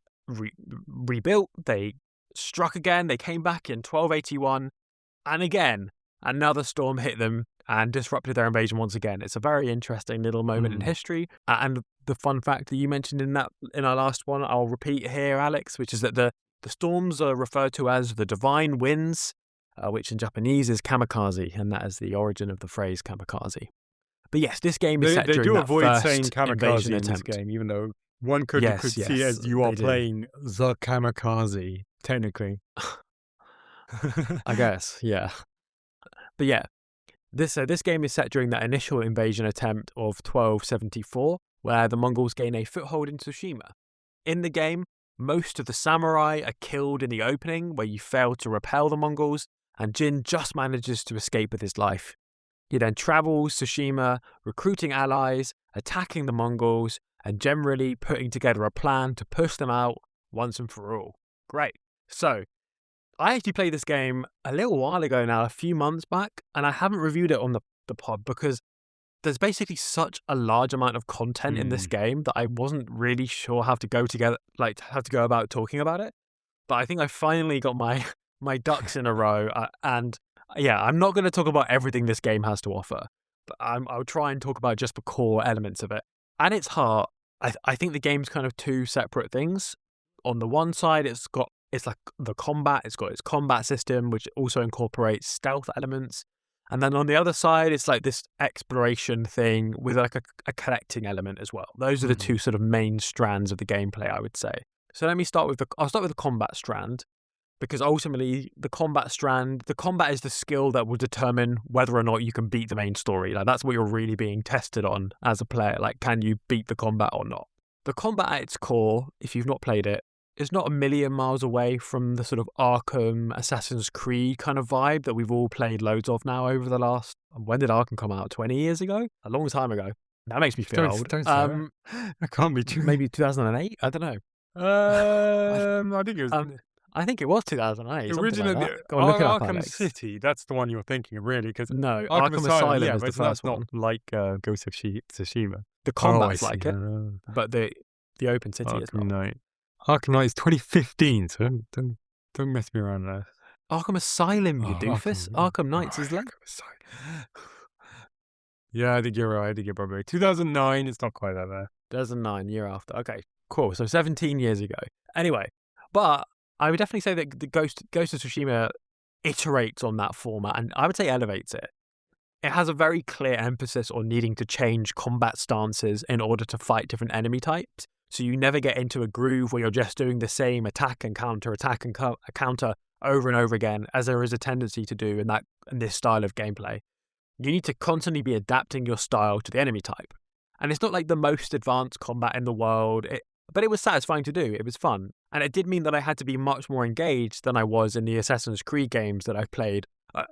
rebuilt, they struck again, they came back in 1281, and again, another storm hit them and disrupted their invasion once again. It's a very interesting little moment in history. And the fun fact that you mentioned in our last one, I'll repeat here, Alex, which is that the storms are referred to as the divine winds, which in Japanese is kamikaze, and that is the origin of the phrase kamikaze. But yes, this game is set during They do that avoid first saying kamikaze in this attempt. game, even though one could see it as you are playing the kamikaze, technically. I guess, yeah. But yeah, this game is set during that initial invasion attempt of 1274, where the Mongols gain a foothold in Tsushima. In the game, most of the samurai are killed in the opening, where you fail to repel the Mongols, and Jin just manages to escape with his life. He then travels Tsushima, recruiting allies, attacking the Mongols, and generally putting together a plan to push them out once and for all. Great. So, I actually played this game a little while ago now, a few months back, and I haven't reviewed it on the pod because there's basically such a large amount of content in this game that I wasn't really sure how to go about talking about it. But I think I finally got my ducks in a row, and yeah, I'm not going to talk about everything this game has to offer, but I'll try and talk about just the core elements of it. At its heart, I think the game's kind of two separate things. On the one side, it's like the combat, it's got its combat system, which also incorporates stealth elements. And then on the other side, it's like this exploration thing with like a collecting element as well. Those are the two sort of main strands of the gameplay, I would say. So I'll start with the combat strand, because ultimately the combat is the skill that will determine whether or not you can beat the main story. Like that's what you're really being tested on as a player. Like, can you beat the combat or not? The combat at its core, if you've not played it, is not a million miles away from the sort of Arkham, Assassin's Creed kind of vibe that we've all played loads of now over the last... When did Arkham come out? 20 years ago? A long time ago. That makes me feel old. I can't be true. Maybe 2008? I don't know. I think it was... I think it was 2008. Originally, like Go on, look it up, Arkham Alex. City, that's the one you're thinking, really. Because no, Arkham Asylum is the first one. Not like Ghost of Tsushima. The combat's like it, but the open city is not. Knight. Arkham Knight is 2015, so don't mess me around there. Arkham Asylum, you doofus. Arkham Knights is like... Yeah, I think you're right. I think you're probably right. 2009, it's not quite that bad. 2009, year after. Okay, cool. So 17 years ago. Anyway, but I would definitely say that the Ghost of Tsushima iterates on that format, and I would say elevates it. It has a very clear emphasis on needing to change combat stances in order to fight different enemy types. So you never get into a groove where you're just doing the same attack and counter over and over again, as there is a tendency to do in this style of gameplay. You need to constantly be adapting your style to the enemy type. And it's not like the most advanced combat in the world, but it was satisfying to do. It was fun. And it did mean that I had to be much more engaged than I was in the Assassin's Creed games that I've played.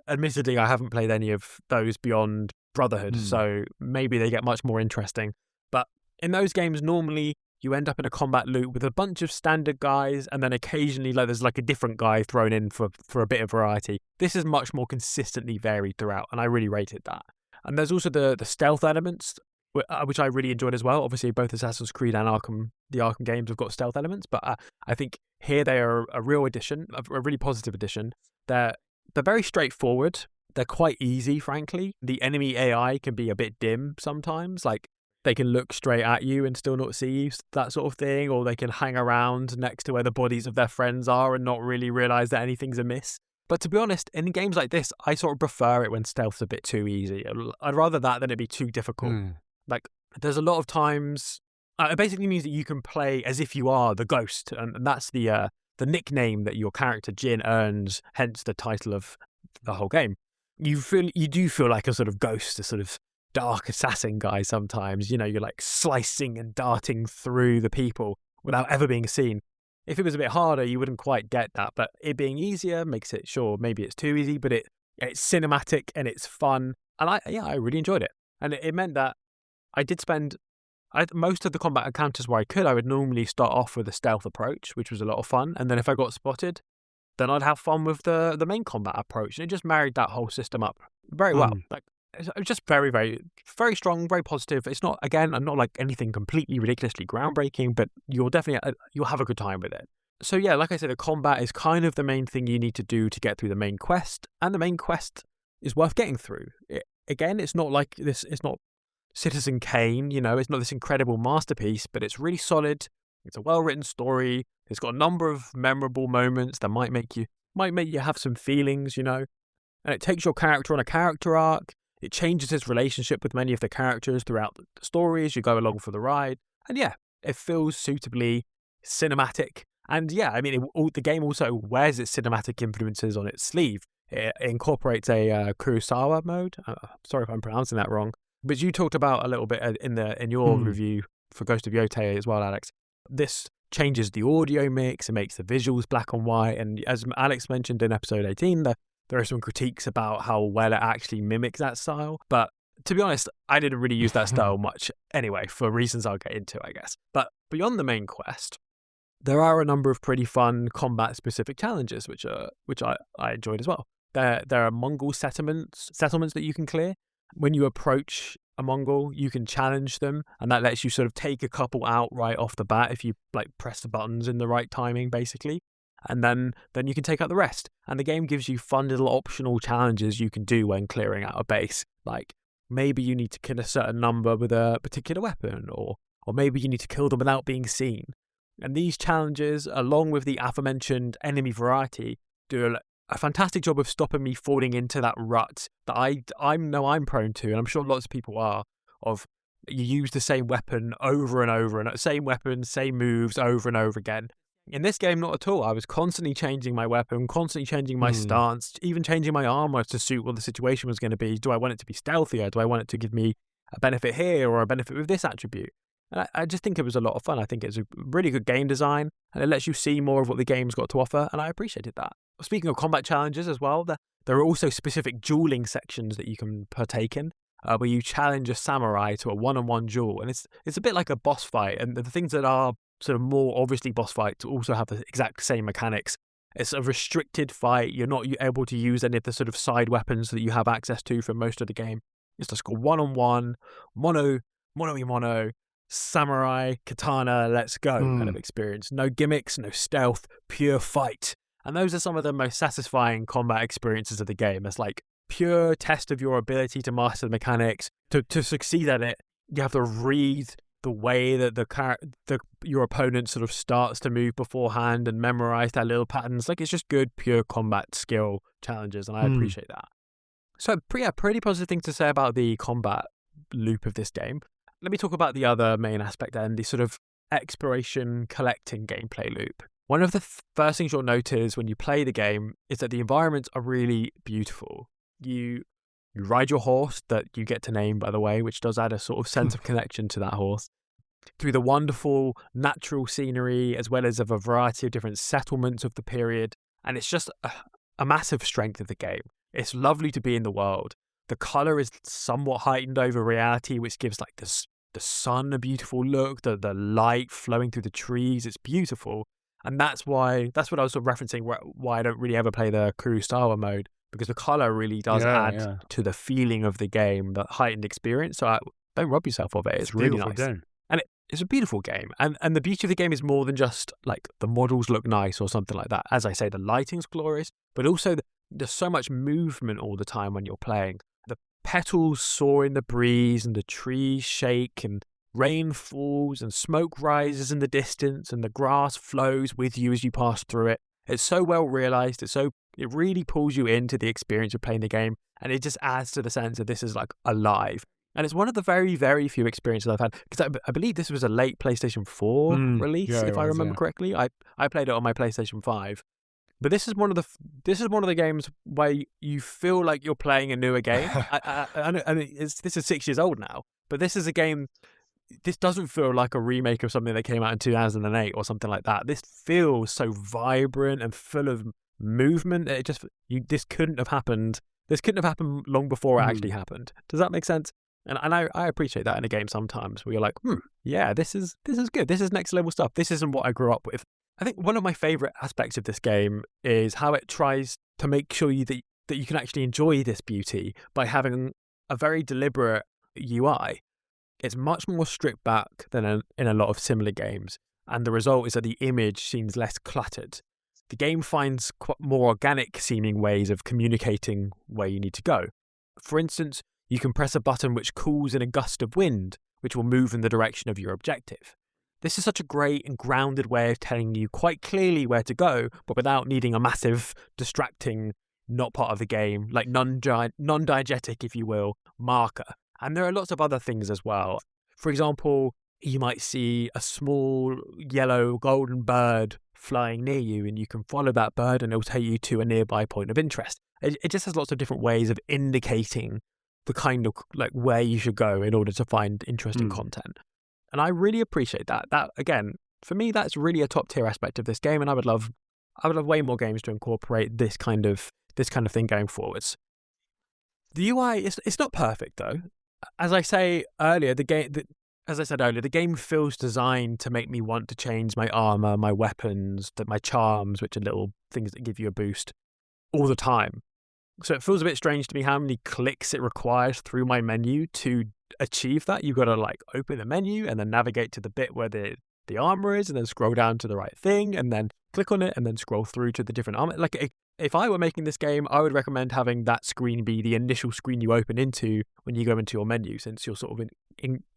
Admittedly, I haven't played any of those beyond Brotherhood, so maybe they get much more interesting. But in those games, normally you end up in a combat loop with a bunch of standard guys, and then occasionally there's like a different guy thrown in for a bit of variety. This is much more consistently varied throughout, and I really rated that. And there's also the stealth elements, which I really enjoyed as well. Obviously, both Assassin's Creed and the Arkham games have got stealth elements, but I think here they are a real addition, a really positive addition. They're very straightforward. They're quite easy, frankly. The enemy AI can be a bit dim sometimes, like they can look straight at you and still not see you, that sort of thing, or they can hang around next to where the bodies of their friends are and not really realise that anything's amiss. But to be honest, in games like this, I sort of prefer it when stealth's a bit too easy. I'd rather that than it be too difficult. Like, there's a lot of times... it basically means that you can play as if you are the ghost, and that's the nickname that your character Jin earns, hence the title of the whole game. You do feel like a sort of ghost, a sort of dark assassin guy sometimes. You know, you're like slicing and darting through the people without ever being seen. If it was a bit harder, you wouldn't quite get that, but it being easier makes it, sure, maybe it's too easy, but it's cinematic and it's fun, and I really enjoyed it. And it meant that I did spend most of the combat encounters where I would normally start off with a stealth approach, which was a lot of fun, and then if I got spotted, then I'd have fun with the main combat approach. And it just married that whole system up very well. Like, it's just very, very, very strong, very positive. It's not, again, not like anything completely ridiculously groundbreaking, but you'll definitely, you'll have a good time with it. So yeah, like I said, the combat is kind of the main thing you need to do to get through the main quest, and the main quest is worth getting through. Again, it's not like this, it's not Citizen Kane, you know, it's not this incredible masterpiece, but it's really solid. It's a well-written story. It's got a number of memorable moments that might make you have some feelings, you know. And it takes your character on a character arc. It changes his relationship with many of the characters throughout the story as you go along for the ride. And yeah, it feels suitably cinematic. And yeah, I mean, the game also wears its cinematic influences on its sleeve. It incorporates a Kurosawa mode. Sorry if I'm pronouncing that wrong. But you talked about a little bit in your review for Ghost of Tsushima as well, Alex. This changes the audio mix. It makes the visuals black and white. And as Alex mentioned in episode 18, there are some critiques about how well it actually mimics that style. But to be honest, I didn't really use that style much anyway, for reasons I'll get into, I guess. But beyond the main quest, there are a number of pretty fun combat-specific challenges, which I enjoyed as well. There are Mongol settlements that you can clear. When you approach a Mongol, you can challenge them, and that lets you sort of take a couple out right off the bat if you like press the buttons in the right timing, basically. And then you can take out the rest. And the game gives you fun little optional challenges you can do when clearing out a base. Like maybe you need to kill a certain number with a particular weapon, or maybe you need to kill them without being seen. And these challenges, along with the aforementioned enemy variety, do a fantastic job of stopping me falling into that rut that I know I'm prone to, and I'm sure lots of people are, of you use the same weapon over and over, and same weapon, same moves over and over again. In this game, not at all. I was constantly changing my weapon, constantly changing my stance, even changing my armor to suit what the situation was going to be. Do I want it to be stealthier? Do I want it to give me a benefit here or a benefit with this attribute? And I just think it was a lot of fun. I think it's a really good game design, and it lets you see more of what the game's got to offer, and I appreciated that. Speaking of combat challenges as well, there are also specific dueling sections that you can partake in, where you challenge a samurai to a one-on-one duel, and it's a bit like a boss fight, and the things that are sort of more obviously boss fights also have the exact same mechanics. It's a restricted fight. You're not able to use any of the sort of side weapons that you have access to for most of the game. It's just a one-on-one, mono, samurai, katana, let's go kind of experience. No gimmicks, no stealth, pure fight. And those are some of the most satisfying combat experiences of the game. It's like pure test of your ability to master the mechanics. To succeed at it, you have to read the way that your opponent sort of starts to move beforehand and memorize their little patterns. Like, it's just good, pure combat skill challenges, and I appreciate that. So, pretty positive things to say about the combat loop of this game. Let me talk about the other main aspect then, the sort of exploration collecting gameplay loop. One of the first things you'll notice when you play the game is that the environments are really beautiful. You ride your horse that you get to name, by the way, which does add a sort of sense of connection to that horse, through the wonderful natural scenery, as well as of a variety of different settlements of the period. And it's just a massive strength of the game. It's lovely to be in the world. The colour is somewhat heightened over reality, which gives like the sun a beautiful look, the light flowing through the trees. It's beautiful. And that's what I was sort of referencing why I don't really ever play the Kurosawa mode, because the colour really does add to the feeling of the game, the heightened experience. So don't rob yourself of it. It's really nice. Game. And it's a beautiful game. And the beauty of the game is more than just like the models look nice or something like that. As I say, the lighting's glorious, but also there's so much movement all the time when you're playing. The petals soar in the breeze and the trees shake and rain falls and smoke rises in the distance and the grass flows with you as you pass through it. It's so well realised. It really pulls you into the experience of playing the game, and it just adds to the sense that this is like alive. And it's one of the very, very few experiences I've had, because I believe this was a late PlayStation 4 release, if I remember correctly. I played it on my PlayStation 5. But this is one of the games where you feel like you're playing a newer game. I know, this is 6 years old now, but this is a game. This doesn't feel like a remake of something that came out in 2008 or something like that. This feels so vibrant and full of movement. This couldn't have happened. This couldn't have happened long before it actually happened. Does that make sense? And I appreciate that in a game sometimes, where you're like, yeah, this is good. This is next level stuff. This isn't what I grew up with. I think one of my favorite aspects of this game is how it tries to make sure that you can actually enjoy this beauty by having a very deliberate UI. It's much more stripped back than in a lot of similar games, and the result is that the image seems less cluttered. The game finds more organic seeming ways of communicating where you need to go. For instance, you can press a button which calls in a gust of wind, which will move in the direction of your objective. This is such a great and grounded way of telling you quite clearly where to go, but without needing a massive, distracting, not part of the game, like non-diegetic, if you will, marker. And there are lots of other things as well. For example, you might see a small yellow golden bird flying near you, and you can follow that bird and it'll take you to a nearby point of interest. It just has lots of different ways of indicating the kind of like where you should go in order to find interesting content. And I really appreciate that. That, again, for me, that's really a top tier aspect of this game, and I would love way more games to incorporate this kind of thing going forwards. The UI it's not perfect though. As I said earlier, the game feels designed to make me want to change my armor, my weapons, my charms, which are little things that give you a boost, all the time. So it feels a bit strange to me how many clicks it requires through my menu to achieve that. You've got to like open the menu and then navigate to the bit where the armor is, and then scroll down to the right thing, and then click on it, and then scroll through to the different armor. Like, if I were making this game, I would recommend having that screen be the initial screen you open into when you go into your menu, since you're sort of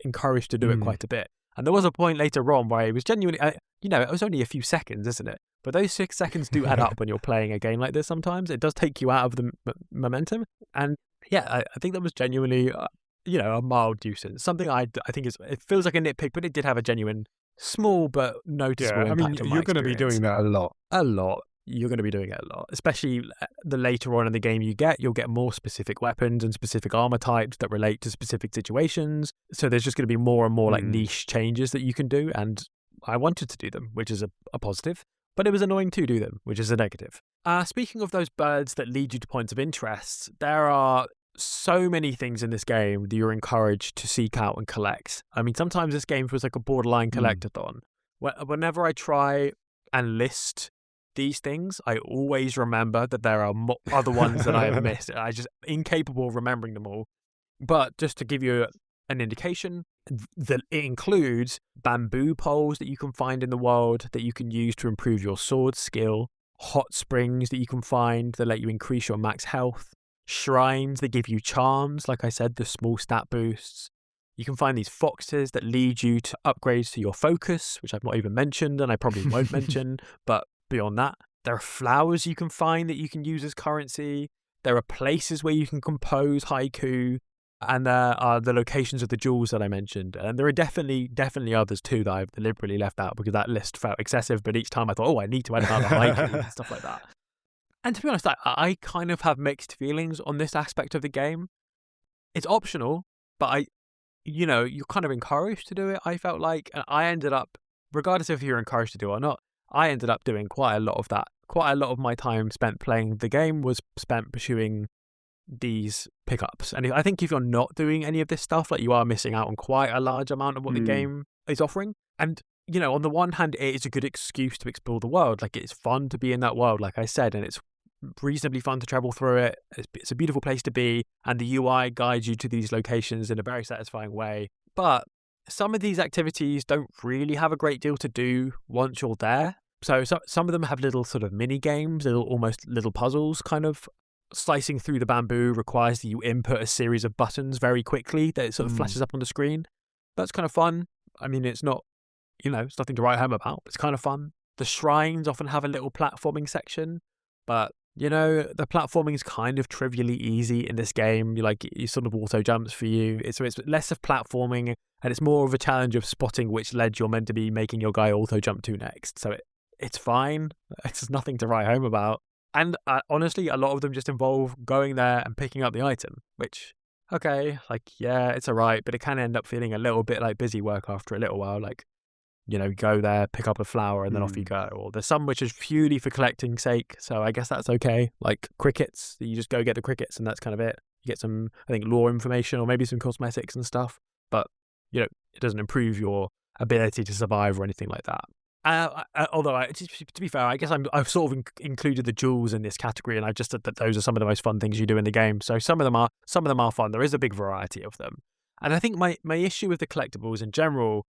encouraged to do it quite a bit. And there was a point later on where it was genuinely, it was only a few seconds, isn't it? But those 6 seconds do add up when you're playing a game like this sometimes. It does take you out of the momentum. And yeah, I think that was genuinely, a mild nuisance. Something I think it feels like a nitpick, but it did have a genuine, small but noticeable impact on my you're going to be doing that a lot. A lot. You're going to be doing it a lot, especially the later on in the game you'll get more specific weapons and specific armor types that relate to specific situations. So there's just going to be more and more like niche changes that you can do, and I wanted to do them, which is a positive, but it was annoying to do them, which is a negative. Speaking of those birds that lead you to points of interest, there are so many things in this game that you're encouraged to seek out and collect. I mean, sometimes this game feels like a borderline collectathon. Whenever I try and list these things, I always remember that there are other ones that I have missed. I'm just incapable of remembering them all. But just to give you an indication, that it includes bamboo poles that you can find in the world that you can use to improve your sword skill, hot springs that you can find that let you increase your max health, shrines that give you charms, like I said, the small stat boosts. You can find these foxes that lead you to upgrades to your focus, which I've not even mentioned and I probably won't mention, but beyond that, there are flowers you can find that you can use as currency. There are places where you can compose haiku, and there are the locations of the jewels that I mentioned. And there are definitely others too that I've deliberately left out because that list felt excessive, but each time I thought, I need to add another haiku and stuff like that. And to be honest, I kind of have mixed feelings on this aspect of the game. It's optional, but you're kind of encouraged to do it, I felt like. And I ended up, regardless of if you're encouraged to do it or not, I ended up doing quite a lot of that. Quite a lot of my time spent playing the game was spent pursuing these pickups. And I think if you're not doing any of this stuff, like you are missing out on quite a large amount of what the game is offering. And, on the one hand, it is a good excuse to explore the world. Like, it's fun to be in that world, like I said, and it's reasonably fun to travel through it. It's a beautiful place to be, and the UI guides you to these locations in a very satisfying way. But some of these activities don't really have a great deal to do once you're there. So some of them have little sort of mini games, almost little puzzles. Kind of slicing through the bamboo requires that you input a series of buttons very quickly that it sort of flashes up on the screen. That's kind of fun. I mean, it's not, it's nothing to write home about. It's kind of fun. The shrines often have a little platforming section, but the platforming is kind of trivially easy in this game. You sort of auto jumps for you. It's less of platforming, and it's more of a challenge of spotting which ledge you're meant to be making your guy auto jump to next. So it's fine. It's nothing to write home about. And honestly, a lot of them just involve going there and picking up the item, which, okay, it's all right, but it can end up feeling a little bit like busy work after a little while. Go there, pick up a flower, and then off you go. Or there's some which is purely for collecting sake, so I guess that's okay. Like crickets, you just go get the crickets, and that's kind of it. You get some, I think, lore information or maybe some cosmetics and stuff, but, it doesn't improve your ability to survive or anything like that. To be fair, I guess I've sort of included the jewels in this category, and I've just said that those are some of the most fun things you do in the game. So some of them are fun. There is a big variety of them, and I think my issue with the collectibles in general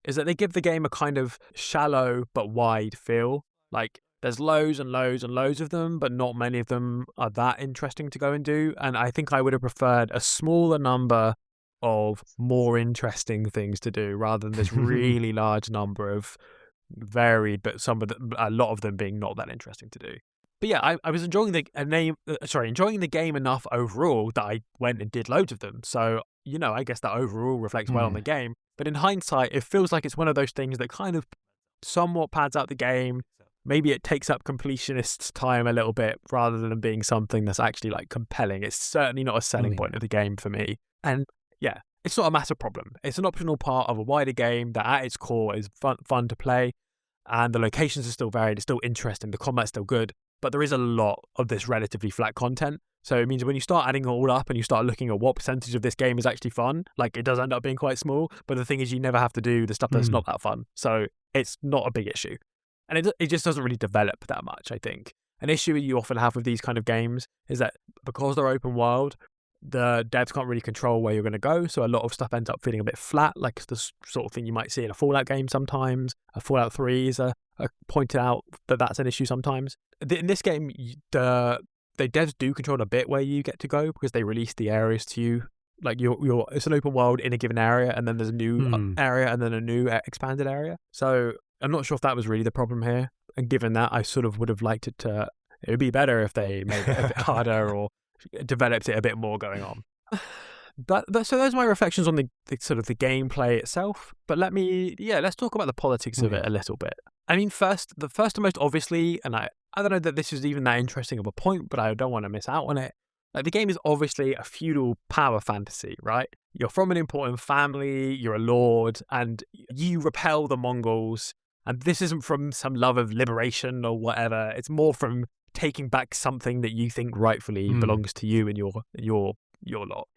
is that they give the game a kind of shallow but wide feel. Like there's loads and loads and loads of them, but not many of them are that interesting to go and do. And I think I would have preferred a smaller number of more interesting things to do rather than this really large number of varied, but a lot of them being not that interesting to do. But yeah, I was enjoying enjoying the game enough overall that I went and did loads of them. So, I guess that overall reflects well on the game. But in hindsight, it feels like it's one of those things that kind of somewhat pads out the game. Maybe it takes up completionists' time a little bit rather than being something that's actually like compelling. It's certainly not a selling point of the game for me. And yeah, it's not a massive problem. It's an optional part of a wider game that at its core is fun to play. And the locations are still varied. It's still interesting. The combat's still good. But there is a lot of this relatively flat content. So it means when you start adding it all up and you start looking at what percentage of this game is actually fun, like it does end up being quite small. But the thing is, you never have to do the stuff that's not that fun. So it's not a big issue. And it just doesn't really develop that much, I think. An issue you often have with these kind of games is that because they're open world, the devs can't really control where you're going to go. So a lot of stuff ends up feeling a bit flat, like the sort of thing you might see in a Fallout game sometimes. A Fallout 3 is pointed out that that's an issue sometimes. In this game, the devs do control a bit where you get to go because they release the areas to you. Like it's an open world in a given area, and then there's a new area, and then a new expanded area. So I'm not sure if that was really the problem here. And given that, I sort of would have liked it would be better if they made it a bit harder or developed it a bit more going on. So those are my reflections on the sort of the gameplay itself. But let's talk about the politics of it a little bit. I mean, the first and most obviously, and I don't know that this is even that interesting of a point, but I don't want to miss out on it. Like the game is obviously a feudal power fantasy, right? You're from an important family, you're a lord, and you repel the Mongols. And this isn't from some love of liberation or whatever. It's more from taking back something that you think rightfully belongs to you and your lot.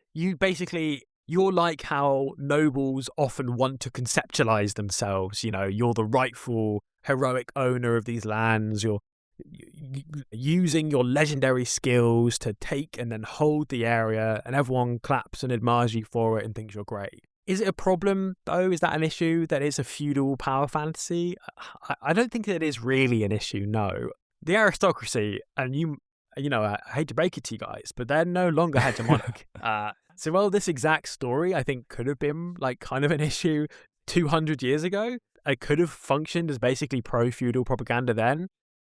You're like how nobles often want to conceptualize themselves. You're the rightful heroic owner of these lands. You're using your legendary skills to take and then hold the area, and everyone claps and admires you for it and thinks you're great. Is it a problem, though? Is that an issue that it's a feudal power fantasy? I don't think that it is really an issue, no. The aristocracy, and I hate to break it to you guys, but they're no longer hegemonic. So while this exact story, I think, could have been like kind of an issue 200 years ago, it could have functioned as basically pro-feudal propaganda then.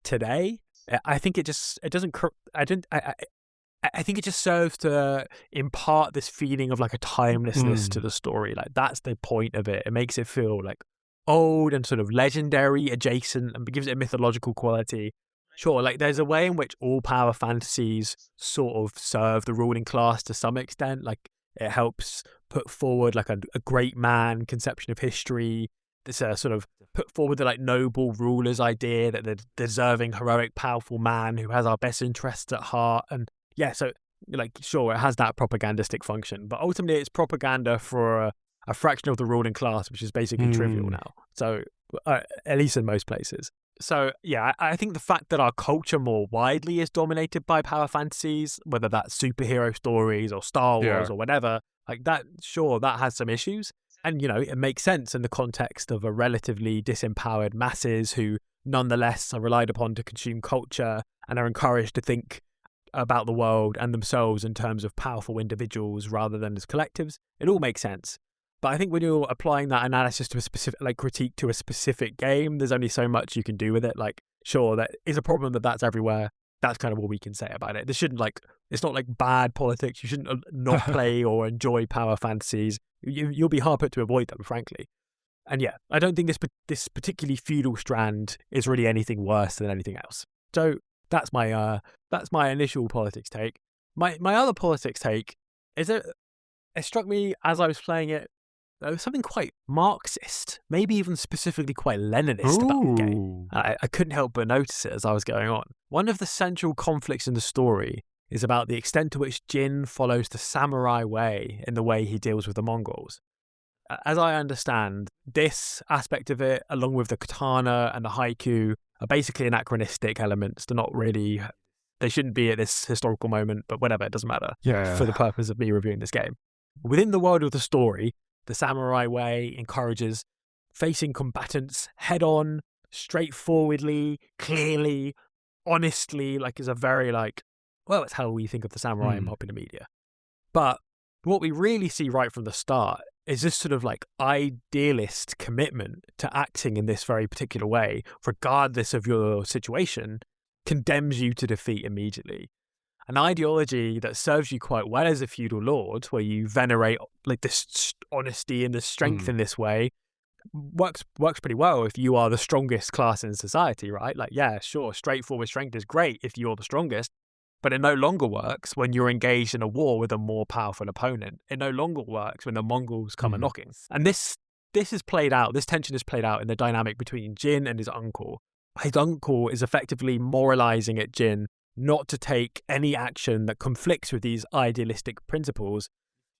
Today, I think it doesn't. I think it just serves to impart this feeling of like a timelessness to the story. Like that's the point of it. It makes it feel like old and sort of legendary adjacent and gives it a mythological quality. Sure, like there's a way in which all power fantasies sort of serve the ruling class to some extent. Like it helps put forward like a great man conception of history. This sort of put forward the like noble ruler's idea that the deserving, heroic, powerful man who has our best interests at heart. And yeah, so like sure, it has that propagandistic function, but ultimately it's propaganda for a fraction of the ruling class, which is basically trivial now. So at least in most places. So yeah, I think the fact that our culture more widely is dominated by power fantasies, whether that's superhero stories or Star Wars or whatever, like that, sure, that has some issues. And, it makes sense in the context of a relatively disempowered masses who nonetheless are relied upon to consume culture and are encouraged to think about the world and themselves in terms of powerful individuals rather than as collectives. It all makes sense. But I think when you're applying that analysis to a specific, like critique to a specific game, there's only so much you can do with it. Like, sure, that is a problem that's everywhere. That's kind of what we can say about it. It's not like bad politics. You shouldn't not play or enjoy power fantasies. You'll be hard put to avoid them, frankly. And yeah, I don't think this particularly feudal strand is really anything worse than anything else. So that's my initial politics take. My other politics take is it struck me as I was playing it, there was something quite Marxist, maybe even specifically quite Leninist about the game. I couldn't help but notice it as I was going on. One of the central conflicts in the story is about the extent to which Jin follows the samurai way in the way he deals with the Mongols. as I understand, this aspect of it, along with the katana and the haiku, are basically anachronistic elements. They're not really, they shouldn't be at this historical moment, but whatever, it doesn't matter for the purpose of me reviewing this game. Within the world of the story, the samurai way encourages facing combatants head on, straightforwardly, clearly, honestly, like is a very well, it's how we think of the samurai in popular media. But what we really see right from the start is this sort of idealist commitment to acting in this very particular way, regardless of your situation, condemns you to defeat immediately. An ideology that serves you quite well as a feudal lord, where you venerate this honesty and the strength in this way, works pretty well if you are the strongest class in society, right? Yeah, sure, straightforward strength is great if you're the strongest, but it no longer works when you're engaged in a war with a more powerful opponent. It no longer works when the Mongols come a-knocking. And this is played out, this tension is played out in the dynamic between Jin and his uncle. His uncle is effectively moralizing at Jin not to take any action that conflicts with these idealistic principles,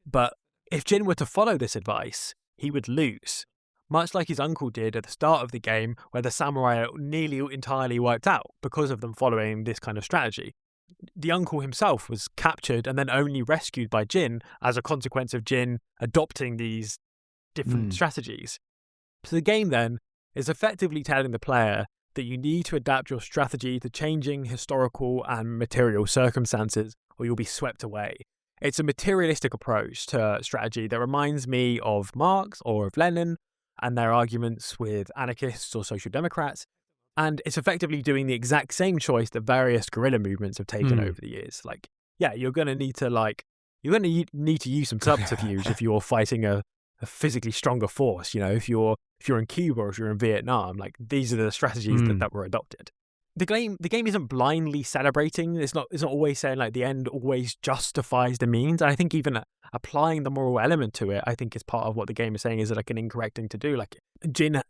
but if Jin were to follow this advice, he would lose. Much like his uncle did at the start of the game, where the samurai nearly entirely wiped out because of them following this kind of strategy. The uncle himself was captured and then only rescued by Jin as a consequence of Jin adopting these different strategies. So the game then is effectively telling the player that you need to adapt your strategy to changing historical and material circumstances or you'll be swept away. It's a materialistic approach to strategy that reminds me of Marx or of Lenin and their arguments with anarchists or social democrats. And it's effectively doing the exact same choice that various guerrilla movements have taken over the years. You're going to need to need to use some subterfuge if you're fighting a physically stronger force. If you're in Cuba or if you're in Vietnam, these are the strategies that were adopted. The game isn't blindly celebrating. It's not always saying the end always justifies the means. And I think even applying the moral element to it, I think is part of what the game is saying is an incorrect thing to do. Jin,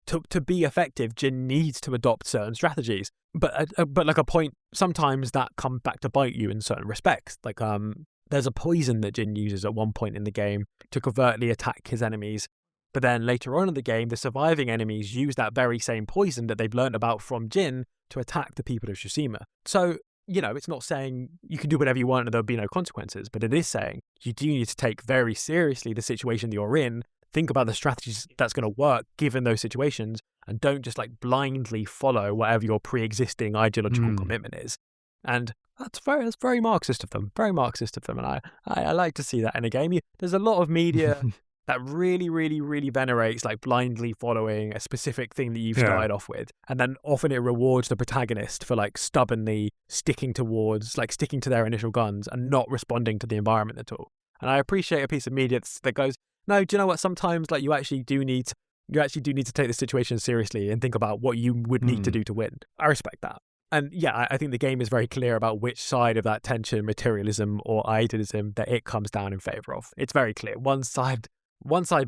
to be effective, Jin needs to adopt certain strategies. But a point, sometimes that comes back to bite you in certain respects. There's a poison that Jin uses at one point in the game to covertly attack his enemies. But then later on in the game, the surviving enemies use that very same poison that they've learned about from Jin to attack the people of Tsushima. So, it's not saying you can do whatever you want and there'll be no consequences, but it is saying you do need to take very seriously the situation that you're in, think about the strategies that's going to work given those situations, and don't just blindly follow whatever your pre-existing ideological commitment is. And that's very Marxist of them, and I like to see that in a game. There's a lot of media that really, really, really venerates blindly following a specific thing that you've started off with, and then often it rewards the protagonist for stubbornly sticking to their initial guns and not responding to the environment at all. And I appreciate a piece of media that goes, no, do you know what? Sometimes you actually do need to take the situation seriously and think about what you would need to do to win. I respect that. And yeah, I think the game is very clear about which side of that tension, materialism or idealism, that it comes down in favor of. It's very clear. One side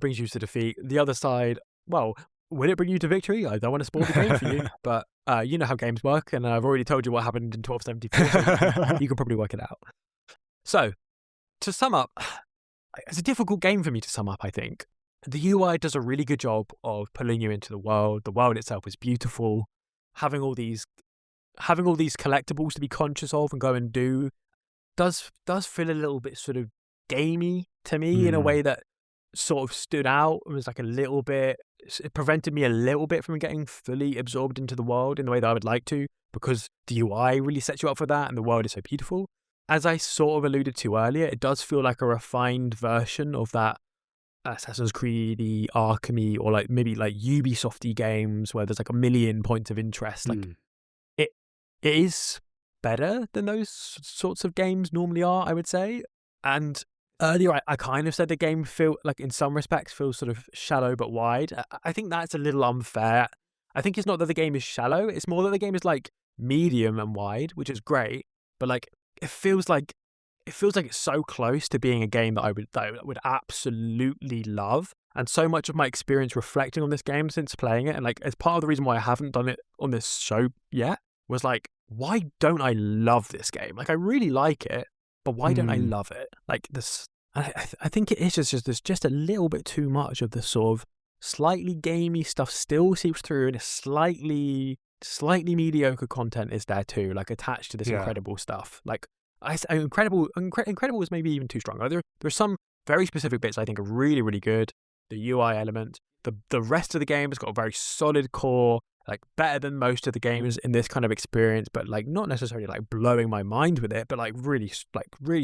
brings you to defeat. The other side, well, will it bring you to victory? I don't want to spoil the game for you, but you know how games work, and I've already told you what happened in 1274. So you can probably work it out. So, to sum up, it's a difficult game for me to sum up, I think. The UI does a really good job of pulling you into the world. The world itself is beautiful. Having all these collectibles to be conscious of and go and do does feel a little bit sort of gamey to me in a way that sort of stood out. It was it prevented me a little bit from getting fully absorbed into the world in the way that I would like to, because the UI really sets you up for that and the world is so beautiful. As I sort of alluded to earlier, it does feel like a refined version of that Assassin's Creed-y, Arkham-y, or maybe Ubisoft-y games where there's a million points of interest. It is better than those sorts of games normally are, I would say. And earlier I kind of said the game in some respects feels sort of shallow but wide. I think that's a little unfair. I think it's not that the game is shallow, it's more that the game is medium and wide, which is great, but it feels like it's so close to being a game that I would absolutely love. And so much of my experience reflecting on this game since playing it, and as part of the reason why I haven't done it on this show yet, was why don't I love this game? I really like it, but why don't I love it? I think it is just there's just a little bit too much of the sort of slightly gamey stuff still seeps through, and a slightly mediocre content is there too, like attached to this Yeah. incredible stuff. Like incredible is maybe even too strong. There's some very specific bits I think are really, really good. The UI element, the rest of the game has got a very solid core, like better than most of the games in this kind of experience, but like not necessarily like blowing my mind with it, but like really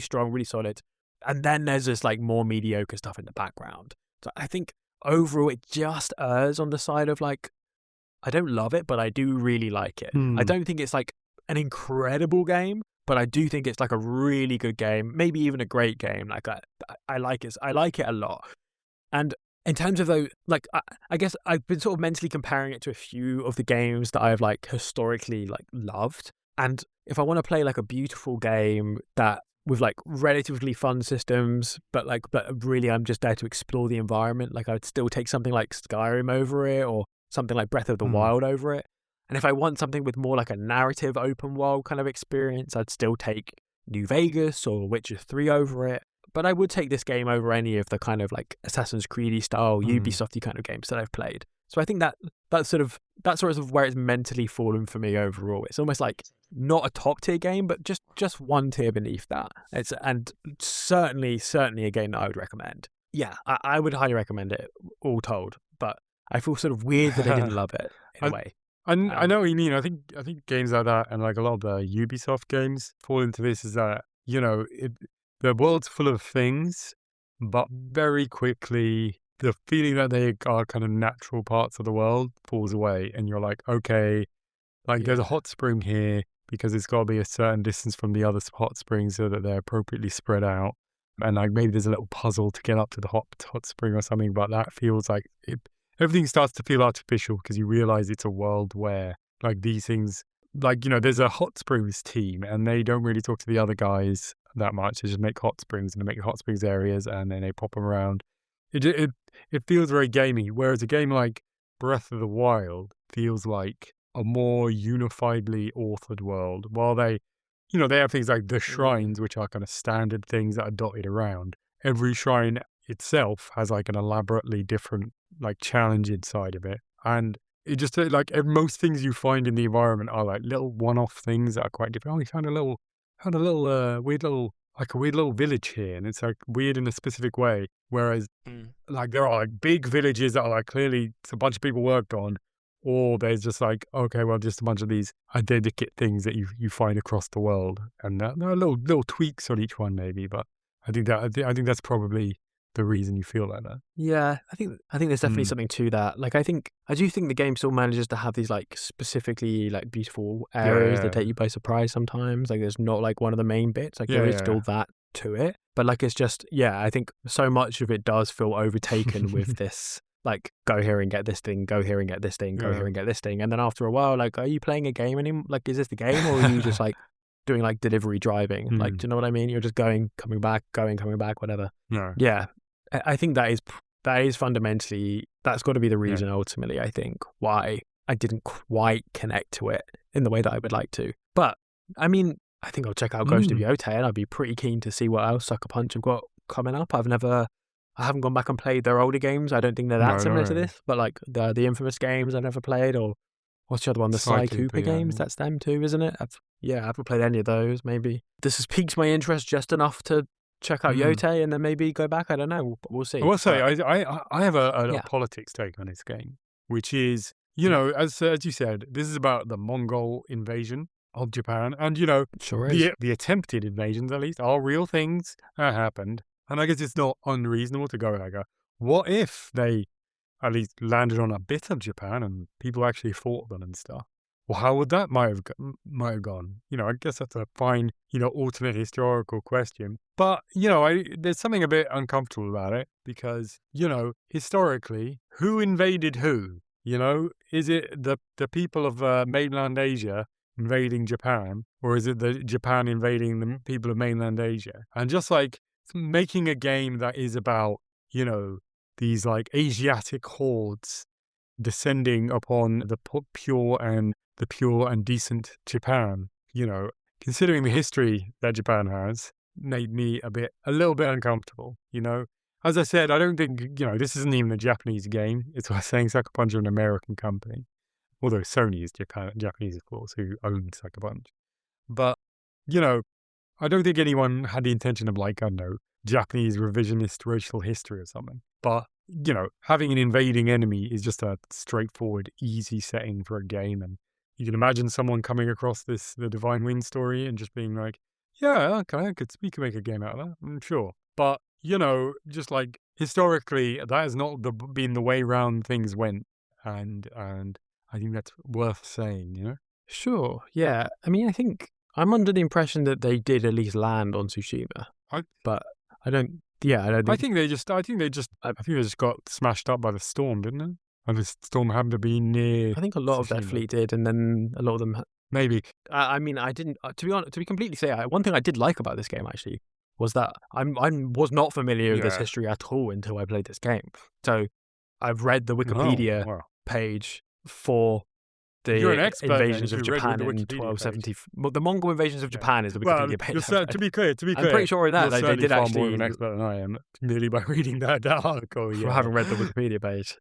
strong, really solid. And then there's this like more mediocre stuff in the background. So I think overall it just errs on the side of like, I don't love it, but I do really like it. I don't think it's like an incredible game, but I do think it's like a really good game, maybe even a great game. Like I like it. I like it a lot. And in terms of though, like I guess I've been sort of mentally comparing it to a few of the games that I've like historically like loved. And if I want to play like a beautiful game that with like relatively fun systems, but really I'm just there to explore the environment, like I would still take something like Skyrim over it, or something like Breath of the Wild over it. And if I want something with more like a narrative open world kind of experience, I'd still take New Vegas or Witcher 3 over it. But I would take this game over any of the kind of like Assassin's Creed style, Ubisofty kind of games that I've played. So I think that's sort of where it's mentally fallen for me overall. It's almost like not a top tier game, but just one tier beneath that. And certainly a game that I would recommend. Yeah, I would highly recommend it, all told. But I feel sort of weird that I didn't love it in a way. I know what you mean. I think games like that and like a lot of the Ubisoft games fall into this, is that, you know, the world's full of things, but very quickly the feeling that they are kind of natural parts of the world falls away, and you're like, okay, like there's a hot spring here because it's got to be a certain distance from the other hot springs so that they're appropriately spread out, and like maybe there's a little puzzle to get up to the hot spring or something, but that feels like everything starts to feel artificial because you realize it's a world where like these things, like, you know, there's a hot springs team and they don't really talk to the other guys that much. They just make hot springs, and they make hot springs areas, and then they pop them around. It feels very gamey, whereas a game like Breath of the Wild feels like a more unifiedly authored world. While they have things like the shrines, which are kind of standard things that are dotted around. Every shrine itself has like an elaborately different like challenge inside of it, and it just like most things you find in the environment are like little one-off things that are quite different. Oh, we found a weird little village here, and it's like weird in a specific way. Whereas like there are like big villages that are like clearly it's a bunch of people worked on, or there's just like, okay, well, just a bunch of these identical things that you find across the world, and there are little tweaks on each one maybe. But I think that's probably the reason you feel like that. Yeah, I think there's definitely something to that. Like I do think the game still manages to have these like specifically like beautiful areas that take you by surprise sometimes. Like there's not like one of the main bits. Like there is still that to it. But like it's just, I think so much of it does feel overtaken with this like go here and get this thing, go here and get this thing, go here and get this thing. And then after a while, like, are you playing a game anymore? Like, is this the game, or are you just like doing like delivery driving? Like, do you know what I mean? You're just coming back, whatever. Yeah. I think that is fundamentally, that's got to be the reason ultimately, I think, why I didn't quite connect to it in the way that I would like to. But I mean, I think I'll check out Ghost of Tsushima, and I'd be pretty keen to see what else Sucker Punch have got coming up. I haven't gone back and played their older games. I don't think they're that similar to this, but like the infamous games I never played, or what's the other one? The Sly Cooper games, that's them too, isn't it? I haven't played any of those, maybe. This has piqued my interest just enough to check out Yote and then maybe go back. I don't know. We'll see. I will say, I have a politics take on this game, which is, you know, as you said, this is about the Mongol invasion of Japan. And, you know, the attempted invasions, at least, are real things that happened. And I guess it's not unreasonable to go like, what if they at least landed on a bit of Japan and people actually fought them and stuff? Well, how would that might have gone? You know, I guess that's a fine, you know, alternate historical question. But, you know, there's something a bit uncomfortable about it because, you know, historically, who invaded who? You know, is it the people of mainland Asia invading Japan, or is it the Japan invading the people of mainland Asia? And just like making a game that is about, you know, these like Asiatic hordes descending upon the pure and decent Japan, you know, considering the history that Japan has, made me a little bit uncomfortable, you know? As I said, I don't think, this isn't even a Japanese game. It's like saying Sucker Punch are an American company. Although Sony is Japanese, of course, who owns Sucker Punch. But, I don't think anyone had the intention of, like, I don't know, Japanese revisionist racial history or something. But, having an invading enemy is just a straightforward, easy setting for a game. And you can imagine someone coming across the Divine Wind story and just being like, yeah, okay, we could make a game out of that, I'm sure. But, just like historically, that has not been the way round things went. And I think that's worth saying, Sure, yeah. I mean, I think I'm under the impression that they did at least land on Tsushima, but I don't. Yeah, I don't think. I think they just got smashed up by the storm, didn't they? And the storm happened to be near. I think a lot of their fleet did, and then a lot of them. Maybe. I mean, I didn't. To be honest, to be completely fair, one thing I did like about this game actually was that I was not familiar with this history at all until I played this game. So I've read the Wikipedia page for the invasions of Japan in 1270. Well, the Mongol invasions of Japan is the Wikipedia page. To be clear, I'm pretty sure that they did far actually. More of an expert than I am, merely by reading that article. I haven't read the Wikipedia page.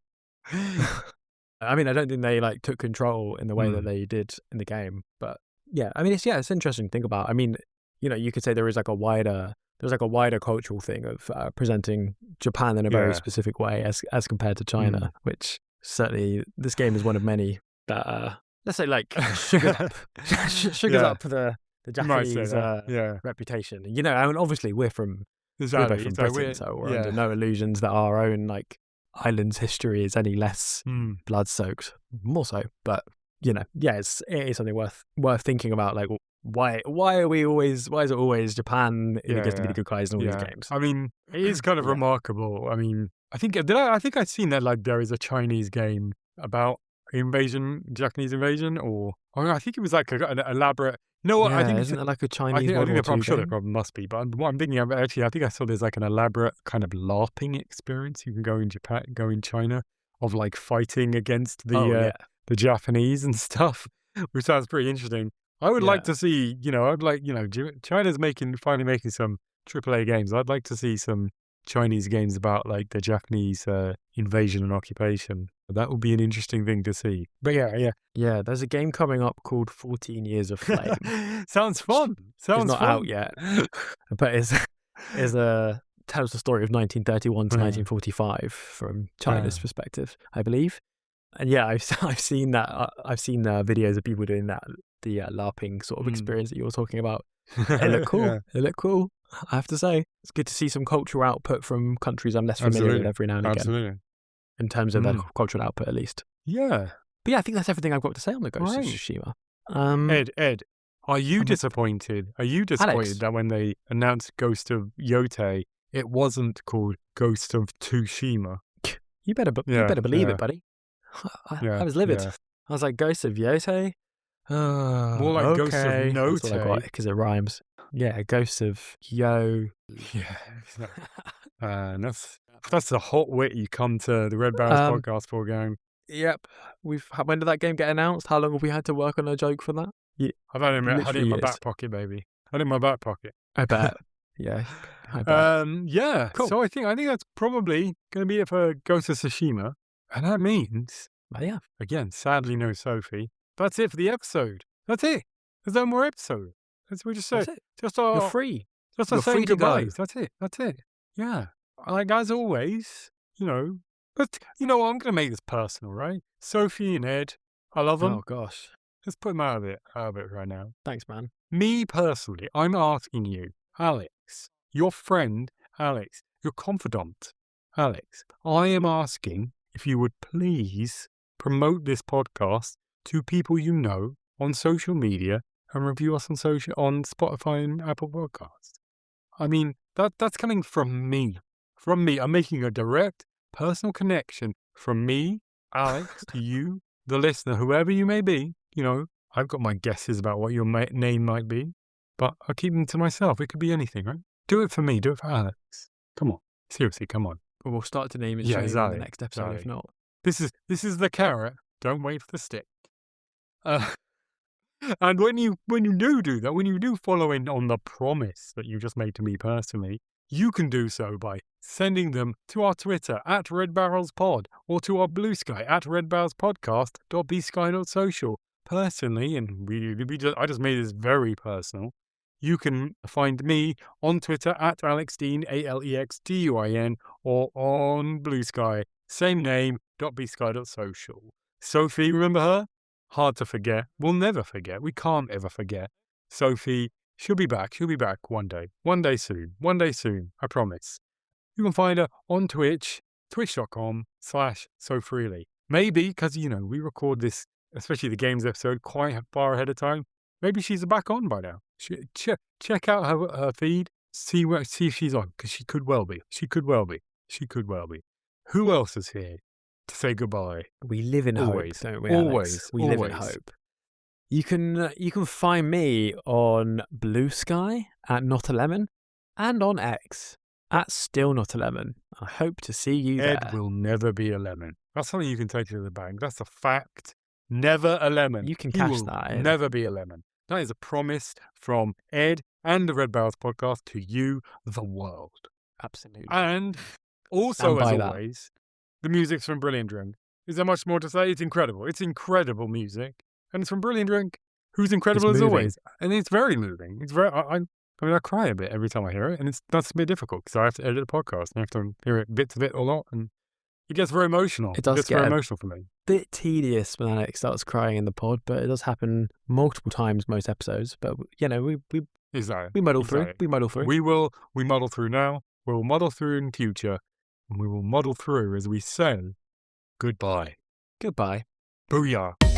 I mean, I don't think they like took control in the way that they did in the game, but yeah, I mean, it's interesting to think about. I mean, you could say there is like a wider cultural thing of presenting Japan in a very specific way as compared to China, which certainly this game is one of many that let's say like sugars up the Japanese reputation. I mean, obviously we're from Britain, so we're under no illusions that our own like island's history is any less blood-soaked, more so. But it is something worth thinking about. Like, why is it always Japan gets to be the good guys in all these games? I mean, it is kind of remarkable. I mean, I think I'd seen that like there is a Chinese game about Japanese invasion, or I think it was like an elaborate. I think isn't it like a Chinese? I'm sure there probably must be, but what I'm thinking of actually, I think I saw there's like an elaborate kind of LARPing experience you can go in China of like fighting against the Japanese and stuff, which sounds pretty interesting. I would like to see, China's finally making some AAA games. I'd like to see some Chinese games about like the Japanese invasion and occupation. That would be an interesting thing to see. But yeah. There's a game coming up called 14 Years of Flame. Sounds fun. It's not out yet, but tells the story of 1931 to 1945 from China's perspective, I believe. And I've seen that. I've seen videos of people doing that, the LARPing sort of experience that you were talking about. It looked cool. It looked cool, I have to say. It's good to see some cultural output from countries I'm less familiar with every now and again. Absolutely. In terms of their cultural output, at least. Yeah. But I think that's everything I've got to say on the Ghost of Tsushima. Ed, are you disappointed? Are you disappointed that when they announced Ghost of Yote, it wasn't called Ghost of Tsushima? You better believe it, buddy. I was livid. I was like, Ghost of Yote? More like Ghost of Note. That's what I got, because it rhymes. Yeah, Ghost of Yo. Yeah. That's the hot wit you come to the Red Barrels podcast for, gang. Yep. When did that game get announced? How long have we had to work on a joke for that? Yeah. I've had it in my back pocket, baby. I bet. Yeah. I bet. Yeah. Cool. So I think that's probably going to be it for Ghost of Tsushima. And that means, again, sadly no Sofie. That's it for the episode. That's it. There's no more episode. We just said, you're free. Just you're saying free to goodbyes. go. That's it. Yeah. Like, as always, but you know what? I'm going to make this personal, right? Sofie and Ed, I love them. Oh, gosh. Let's put them out of it right now. Thanks, man. Me personally, I'm asking you, Alex, your friend, Alex, your confidant, Alex, I am asking if you would please promote this podcast to people you know on social media and review us on Spotify and Apple Podcasts. I mean, that's coming from me. From me. I'm making a direct personal connection from me, Alex, to you, the listener, whoever you may be. I've got my guesses about what your name might be, but I'll keep them to myself. It could be anything, right? Do it for me. Do it for Alex. Come on. Seriously, come on. Well, we'll start to name it in the next episode, if not. This is the carrot. Don't wait for the stick. And when you do that, when you do follow in on the promise that you just made to me personally, you can do so by sending them to our Twitter at RedBarrelsPod or to our Blue Sky at redbarrelspodcast.bsky.social. Personally, and I just made this very personal, you can find me on Twitter at AlexDean, ALEXDUIN, or on Blue Sky, same name, .bsky.social. Sofie, remember her? Hard to forget. We'll never forget. We can't ever forget. Sofie, she'll be back. She'll be back one day. One day soon. One day soon. I promise. You can find her on Twitch, twitch.com/SoFreely. Maybe, because, we record this, especially the games episode, quite far ahead of time. Maybe she's back on by now. Check out her feed. See if she's on, because she could well be. She could well be. She could well be. Who else is here to say goodbye? We live in Always. hope, don't we, Always. Alex? We live in hope. You can find me on Blue Sky at Not a Lemon and on X at Still Not a Lemon. I hope to see you there. Ed will never be a lemon. That's something you can take to the bank. That's a fact. Never a lemon. You can He cash will that in. never be a lemon. That is a promise from Ed and the Red Barrels podcast to you, the world. Absolutely. And also, Stand by as that. always, the music's from Brilliant Drink. Is there much more to say? It's incredible. It's incredible music. And it's from Brilliant Drink, who's incredible as always. And it's very moving. It's very. I cry a bit every time I hear it, and that's a bit difficult because I have to edit the podcast and I have to hear it bits of it a lot, and it gets very emotional. It does gets get very emotional for me. Bit tedious when Alex starts crying in the pod, but it does happen multiple times most episodes. But we muddle through. We muddle through. We muddle through now. We will muddle through in future, and we will muddle through as we say goodbye. Goodbye. Booyah.